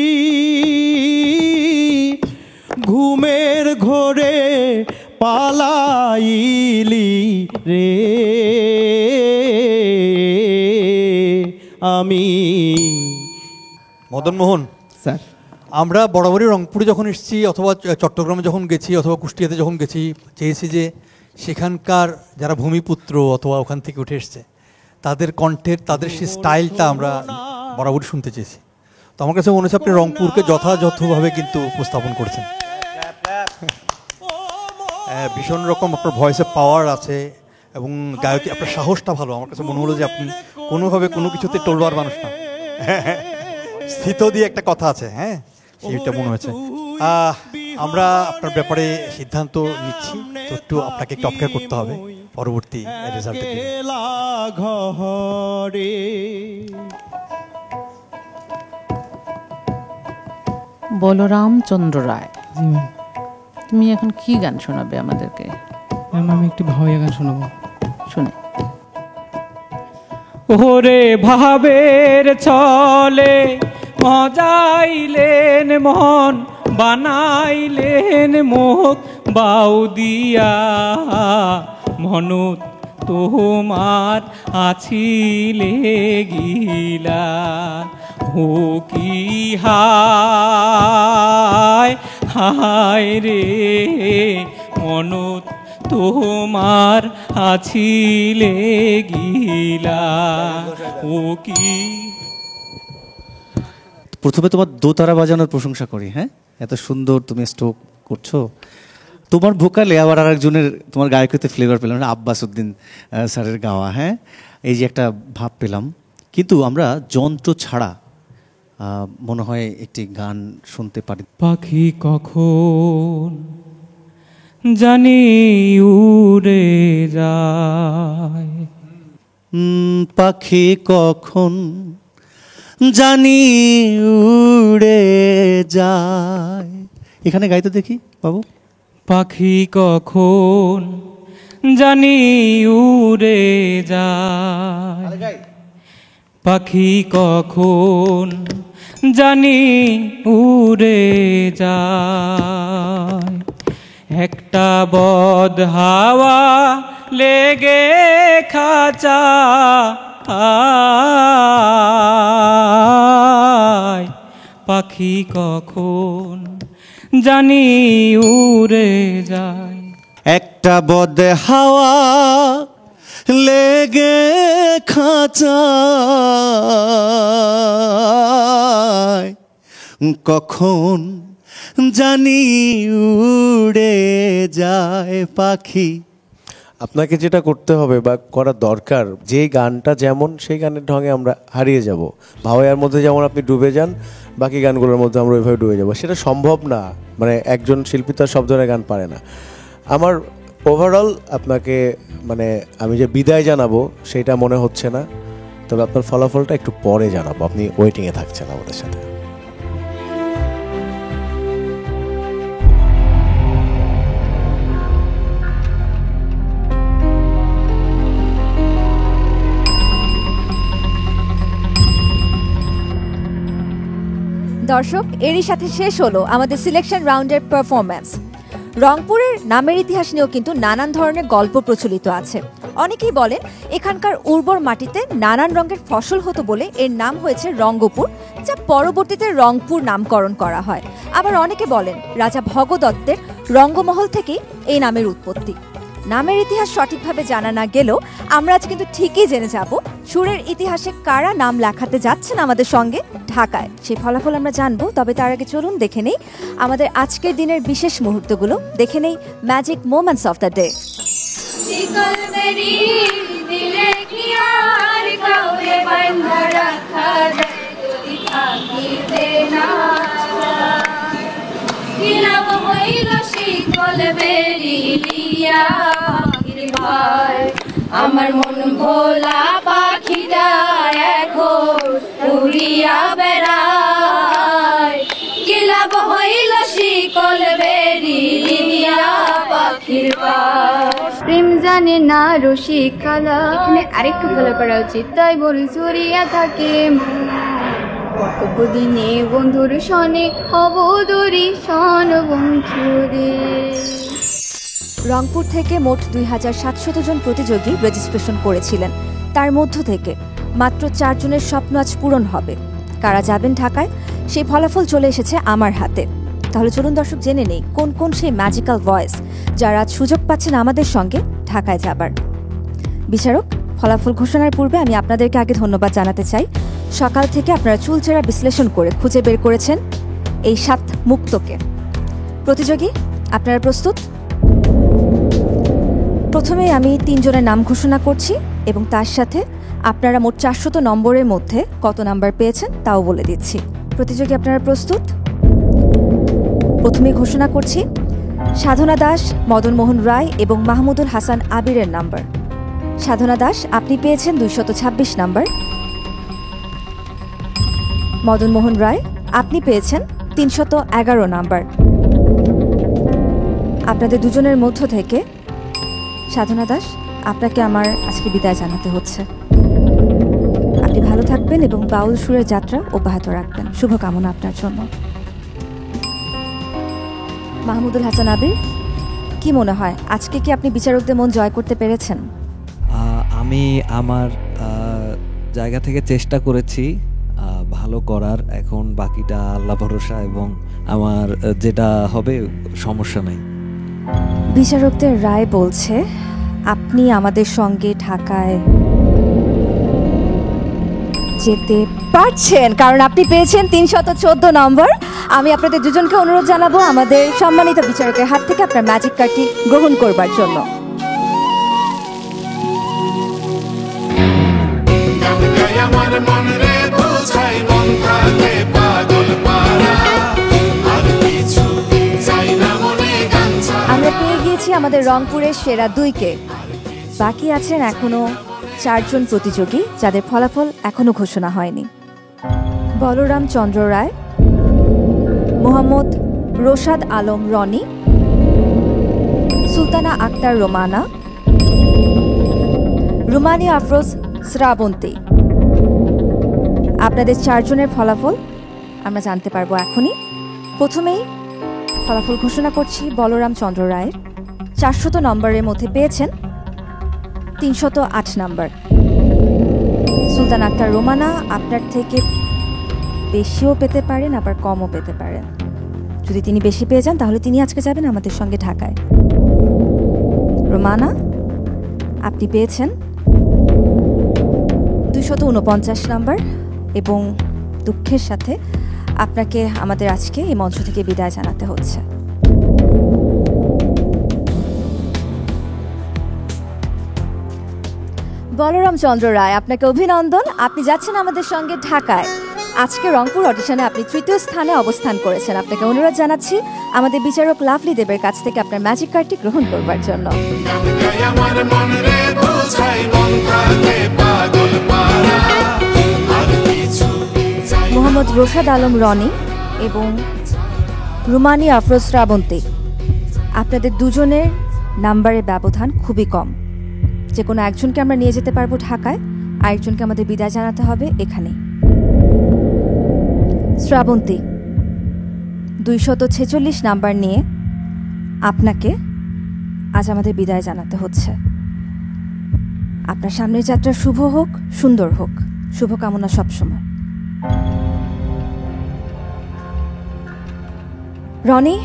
Speaker 24: ঘুমের ঘোরে পালাইলি রে আমি।
Speaker 10: মদন মোহন
Speaker 8: স্যার,
Speaker 10: আমরা বরাবরই রংপুরে যখন এসেছি অথবা চট্টগ্রামে যখন গেছি অথবা কুষ্টিয়াতে যখন গেছি, চেয়েছি যে সেখানকার যারা ভূমিপুত্র অথবা ওখান থেকে উঠে এসছে তাদের কণ্ঠের, তাদের সেই স্টাইলটা আমরা বরাবরই শুনতে চেয়েছি। তো আমার কাছে মনে হচ্ছে আপনি রংপুরকে যথাযথভাবে কিন্তু উপস্থাপন করছেন। ভীষণ রকম আপনার ভয়েসে পাওয়ার আছে এবং গায়কি, আপনার সাহসটা ভালো। আমার কাছে মনে হলো যে আপনি কোনোভাবে কোনো কিছুতে টলবার মানুষ না, স্থিত দিয়ে একটা কথা আছে, হ্যাঁ সেইটা মনে হয়েছে। আমরা আপনার ব্যাপারে সিদ্ধান্ত নিচ্ছি, তো একটু আপনাকে একটু অপেক্ষা করতে হবে পরবর্তী রেজাল্টের দিকে।
Speaker 16: বলরামচন্দ্র রায়, তুমি এখন কি গান শোনাবে আমাদেরকে?
Speaker 24: ম্যাম আমি একটি ভাওয়াইয়া গান শোনাবো।
Speaker 16: শুনে।
Speaker 24: ওরে ভাবের ছলে মজাইলেন মন, বানাইলেন মুখ বাউদিয়া, মনত তোমার আছিলে গিলা, ও কি হায় হায় রে, মনত তোমার আছিলে গিলা, ও কি।
Speaker 19: প্রথমে তোমার দোতারা বাজানোর প্রশংসা করি। হ্যাঁ, এত সুন্দর তুমি স্ট্রোক করছো। তোমার ভোকালে আবার আরেকজনের, তোমার গায়কতে ফ্লেভার পেলাম, আব্বাস উদ্দিন স্যারের গাওয়া। হ্যাঁ, এই যে একটা ভাব পেলাম। কিন্তু আমরা যন্ত্র ছাড়া মনে হয় একটি গান শুনতে পারি।
Speaker 24: পাখি কখন জানি উড়ে যায়,
Speaker 19: পাখি কখন জানি উড়ে যায়। এখানে গাইতে দেখি বাবু।
Speaker 24: পাখি কখন জানি উড়ে যায়, পাখি কখন জানি উড়ে যায়, একটা বদ হাওয়া লেগে খাঁচা পাখি কখন জানি উড়ে যায়।
Speaker 19: একটা বদ হাওয়া লেগে খাঁচায়, কখন জানি উড়ে যায় পাখি।
Speaker 11: আপনাকে যেটা করতে হবে বা করা দরকার, যে গানটা যেমন সেই গানের ঢঙে আমরা হারিয়ে যাব। ভাওয়াইয়ার মধ্যে যেমন আপনি ডুবে যান, বাকি গানগুলোর মধ্যে আমরা ওইভাবে ডুবে যাব, সেটা সম্ভব না। মানে একজন শিল্পী তো সব ধরনের গান পারে না। আমার ওভারঅল আপনাকে মানে আমি যে বিদায় জানাবো সেটা মনে হচ্ছে না, তবে আপনার ফলাফলটা একটু পরে জানাবো। আপনি ওয়েটিংয়ে থাকছেন আমাদের সাথে।
Speaker 1: দর্শক, এরই সাথে শেষ হলো আমাদের সিলেকশন রাউন্ডের পারফরম্যান্স। রংপুরের নামের ইতিহাস নিয়েও কিন্তু নানান ধরনের গল্প প্রচলিত আছে। অনেকেই বলেন এখানকার উর্বর মাটিতে নানান রঙের ফসল হতো বলে এর নাম হয়েছে রঙ্গপুর, যা পরবর্তীতে রংপুর নামকরণ করা হয়। আবার অনেকে বলেন রাজা ভগদত্তের রঙ্গমহল থেকেই এই নামের উৎপত্তি। নামের ইতিহাস সঠিকভাবে জানা না গেলেও আমরা আজ কিন্তু ঠিকই জেনে যাব সুরের ইতিহাসে কারা নাম লেখাতে যাচ্ছেন আমাদের সঙ্গে ঢাকায়। সেই ফলাফল আমরা জানবো, তবে তার আগে চলুন দেখে নেই আমাদের আজকের দিনের বিশেষ মুহূর্তগুলো। দেখে নেই magic moments of the day.
Speaker 13: দিলে কি আর কাউরে বান্ধা রাখা
Speaker 1: বেরি লিয়া পাখির ভাই আমার মন ভোলা পাখিটা এখন উড়িয়া বেড়ায় কি লাভ হইল শিকল বেরি লিয়া পাখির ভাই প্রেম জানে না রসিকালা এখানে আরেকটু ভালো করা উচিত তাই বলি চুরিয়া থাকে কতদিনে বন্ধুর সনে অবদরি সন বন্ধুরে। রংপুর থেকে মোট 2700 জন প্রতিযোগী রেজিস্ট্রেশন করেছিলেন। তার মধ্য থেকে মাত্র 4 জনের স্বপ্ন আজ পূরণ হবে। কারা যাবেন ঢাকায় সেই ফলাফল চলে এসেছে আমার হাতে। তাহলে চলুন দর্শক জেনে নেই কোন কোন সেই ম্যাজিক্যাল ভয়েস যারা আজ সুযোগ পাচ্ছেন আমাদের সঙ্গে ঢাকায় যাবার। বিচারক, ফলাফল ঘোষণার পূর্বে আমি আপনাদেরকে আগে ধন্যবাদ জানাতে চাই। সকাল থেকে আপনারা চুলচেরা বিশ্লেষণ করে খুঁজে বের করেছেন এই 7 মুক্তকে। প্রতিযোগী, আপনারা প্রস্তুত? প্রথমে আমি 3 জনের নাম ঘোষণা করছি এবং তার সাথে আপনারা মোট 400 নম্বরের মধ্যে কত নাম্বার পেয়েছেন তাও বলে দিচ্ছি। প্রতিযোগী, আপনারা প্রস্তুত? প্রথমে ঘোষণা করছি সাধনা দাস, মদন মোহন রায় এবং মাহমুদুল হাসান আবিরের নাম্বার। সাধনা দাস, আপনি পেয়েছেন 226 নাম্বার। মদন মোহন রায়, আপনি পেয়েছেন 311 নাম্বার। আপনাদের দুজনের মধ্য থেকে সাধনা দাস, আপনাকে আমার আজকে বিদায় জানাতে হচ্ছে। আপনি ভালো থাকবেন এবং বাউল সুরের যাত্রা অব্যাহত রাখবেন। শুভকামনা আপনার জন্য। মাহমুদুল হাসান আবির, কি মনে হয় আজকে কি আপনি বিচারকদের মন জয় করতে পেরেছেন?
Speaker 2: আমি আমার জায়গা থেকে চেষ্টা করেছি ভালো করার। এখন বাকিটা আল্লাহ ভরসা এবং আমার যেটা হবে সমস্যা নাই।
Speaker 1: বিচারকদের রায় বলছে আপনি আমাদের সঙ্গে ঢাকায় যেতে পারছেন, কারণ আপনি পেয়েছেন 314 নম্বর। আমি আপনাদের দুজনকে অনুরোধ জানাবো আমাদের সম্মানিত বিচারকের হাত থেকে আপনার ম্যাজিক কার্ডটি গ্রহণ করবার জন্য। আমরা পেয়ে গিয়েছি আমাদের রংপুরের সেরা 2কে। বাকি আছেন এখনো 4 জন প্রতিযোগী যাদের ফলাফল এখনো ঘোষণা হয়নি। বলরাম চন্দ্র রায়, মোহাম্মদ রোশাদ আলম রনি, সুলতানা আক্তার রোমানা, রুমানি আফরোজ শ্রাবন্তী। আপনাদের 4 জনের ফলাফল আমরা জানতে পারবো এখনই। প্রথমেই ফলাফল ঘোষণা করছি বলরাম চন্দ্র রায়ের। 400 নম্বরের মধ্যে পেয়েছেন 308 নম্বর। সুলতান আক্তার রোমানা আপনার থেকে বেশিও পেতে পারেন, আবার কমও পেতে পারেন। যদি তিনি বেশি পেয়ে যান তাহলে তিনি আজকে যাবেন আমাদের সঙ্গে ঢাকায়। রোমানা, আপনি পেয়েছেন 249 নম্বর এবং দুঃখের সাথে আপনাকে আমাদের আজকে এই মঞ্চ থেকে বিদায় জানাতে হচ্ছে। বলরাম চন্দ্র রায়, আপনাকে অভিনন্দন। আপনি যাচ্ছেন আমাদের সঙ্গে ঢাকায়। আজকে রংপুর অডিশনে আপনি 3য় স্থানে অবস্থান করেছেন। আপনাকে অনুরোধ জানাচ্ছি আমাদের বিচারক লাভলি দেবের কাছ থেকে আপনার ম্যাজিক কার্ডটি গ্রহণ করবার জন্য। মোহাম্মদ রোশাদ আলম রনি এবং রুমানি আফরোজ শ্রাবন্তী, আপনাদের দুজনের নাম্বারের ব্যবধান খুবই কম। যে কোনো একজনকে আমরা নিয়ে যেতে পারবো ঢাকায়, আরেকজনকে আমাদের বিদায় জানাতে হবে এখানেই। শ্রাবন্তী, 246 নাম্বার নিয়ে আপনাকে আজ আমাদের বিদায় জানাতে হচ্ছে। আপনার সামনের যাত্রা শুভ হোক, সুন্দর হোক। শুভকামনা সবসময়। রনি,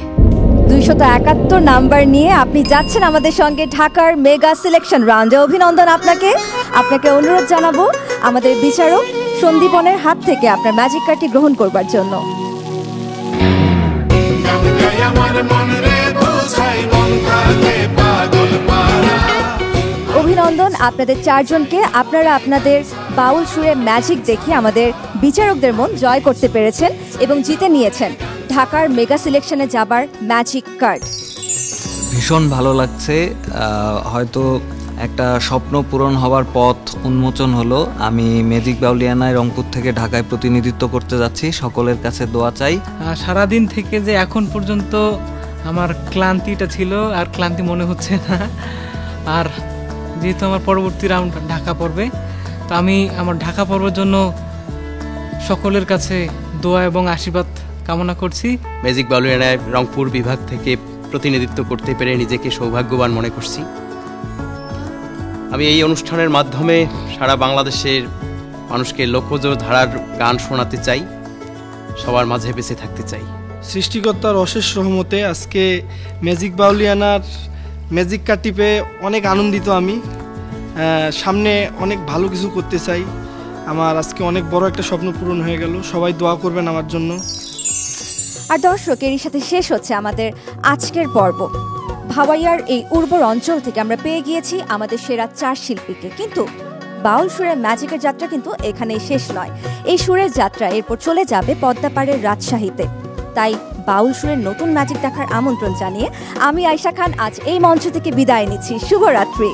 Speaker 1: 271 নাম্বার নিয়ে আপনি যাচ্ছেন আমাদের সঙ্গে ঢাকার মেগা সিলেকশন রাউন্ডে। অভিনন্দন আপনাকে। আপনাকে অনুরোধ জানাবো আমাদের বিচারক সন্দীপনের হাত থেকে আপনার ম্যাজিক কার্ডটি গ্রহণ করবার জন্য। অভিনন্দন আপনাদের 4 জনকে। আপনারা আপনাদের বাউল সুরে ম্যাজিক দেখে আমাদের বিচারকদের মন জয় করতে পেরেছেন এবং জিতে নিয়েছেন ঢাকার মেগা সিলেকশনে যাবার ম্যাজিক কার্ড।
Speaker 18: ভীষণ ভালো লাগছে। হয়তো একটা স্বপ্ন পূরণ হওয়ার পথ উন্মোচন হলো। আমি ম্যাজিক বাউলিয়ানায় রংপুর থেকে ঢাকায় প্রতিনিধিত্ব করতে যাচ্ছি। সকলের কাছে দোয়া চাই।
Speaker 4: সারাদিন থেকে যে এখন পর্যন্ত আমার ক্লান্তিটা ছিল, আর ক্লান্তি মনে হচ্ছে না। আর যেহেতু আমার পরবর্তী রাউন্ড ঢাকা পড়বে, তো আমি আমার ঢাকা পড়ার জন্য সকলের কাছে দোয়া এবং আশীর্বাদ কামনা করছি।
Speaker 8: ম্যাজিক বাউলিয়ানায় রংপুর বিভাগ থেকে প্রতিনিধিত্ব করতে পেরে নিজেকে সৌভাগ্যবান মনে করছি। আমি এই অনুষ্ঠানের মাধ্যমে সারা বাংলাদেশের মানুষকে লোকজ ধারার গান শোনাতে চাই, সবার মাঝে বেঁচে থাকতে চাই।
Speaker 22: সৃষ্টিকর্তার অশেষ রহমতে আজকে ম্যাজিক বাউলিয়ানার ম্যাজিক কার্ড টিপে অনেক আনন্দিত আমি। সামনে অনেক ভালো কিছু করতে চাই। আমার আজকে অনেক বড় একটা স্বপ্ন পূরণ হয়ে গেল। সবাই দোয়া করবেন আমার জন্য।
Speaker 1: আর দর্শক, এরই সাথে শেষ হচ্ছে আমাদের আজকের পর্ব। ভাওয়াইয়ার এই উর্বর অঞ্চল থেকে আমরা পেয়ে গিয়েছি আমাদের সেরা 4 শিল্পীকে। কিন্তু বাউল সুরের ম্যাজিকের যাত্রা কিন্তু এখানেই শেষ নয়। এই সুরের যাত্রা এরপর চলে যাবে পদ্মাপাড়ের রাজশাহীতে। তাই বাউল সুরের নতুন ম্যাজিক দেখার আমন্ত্রণ জানিয়ে আমি আয়শা খান আজ এই মঞ্চ থেকে বিদায় নিচ্ছি। শুভরাত্রি।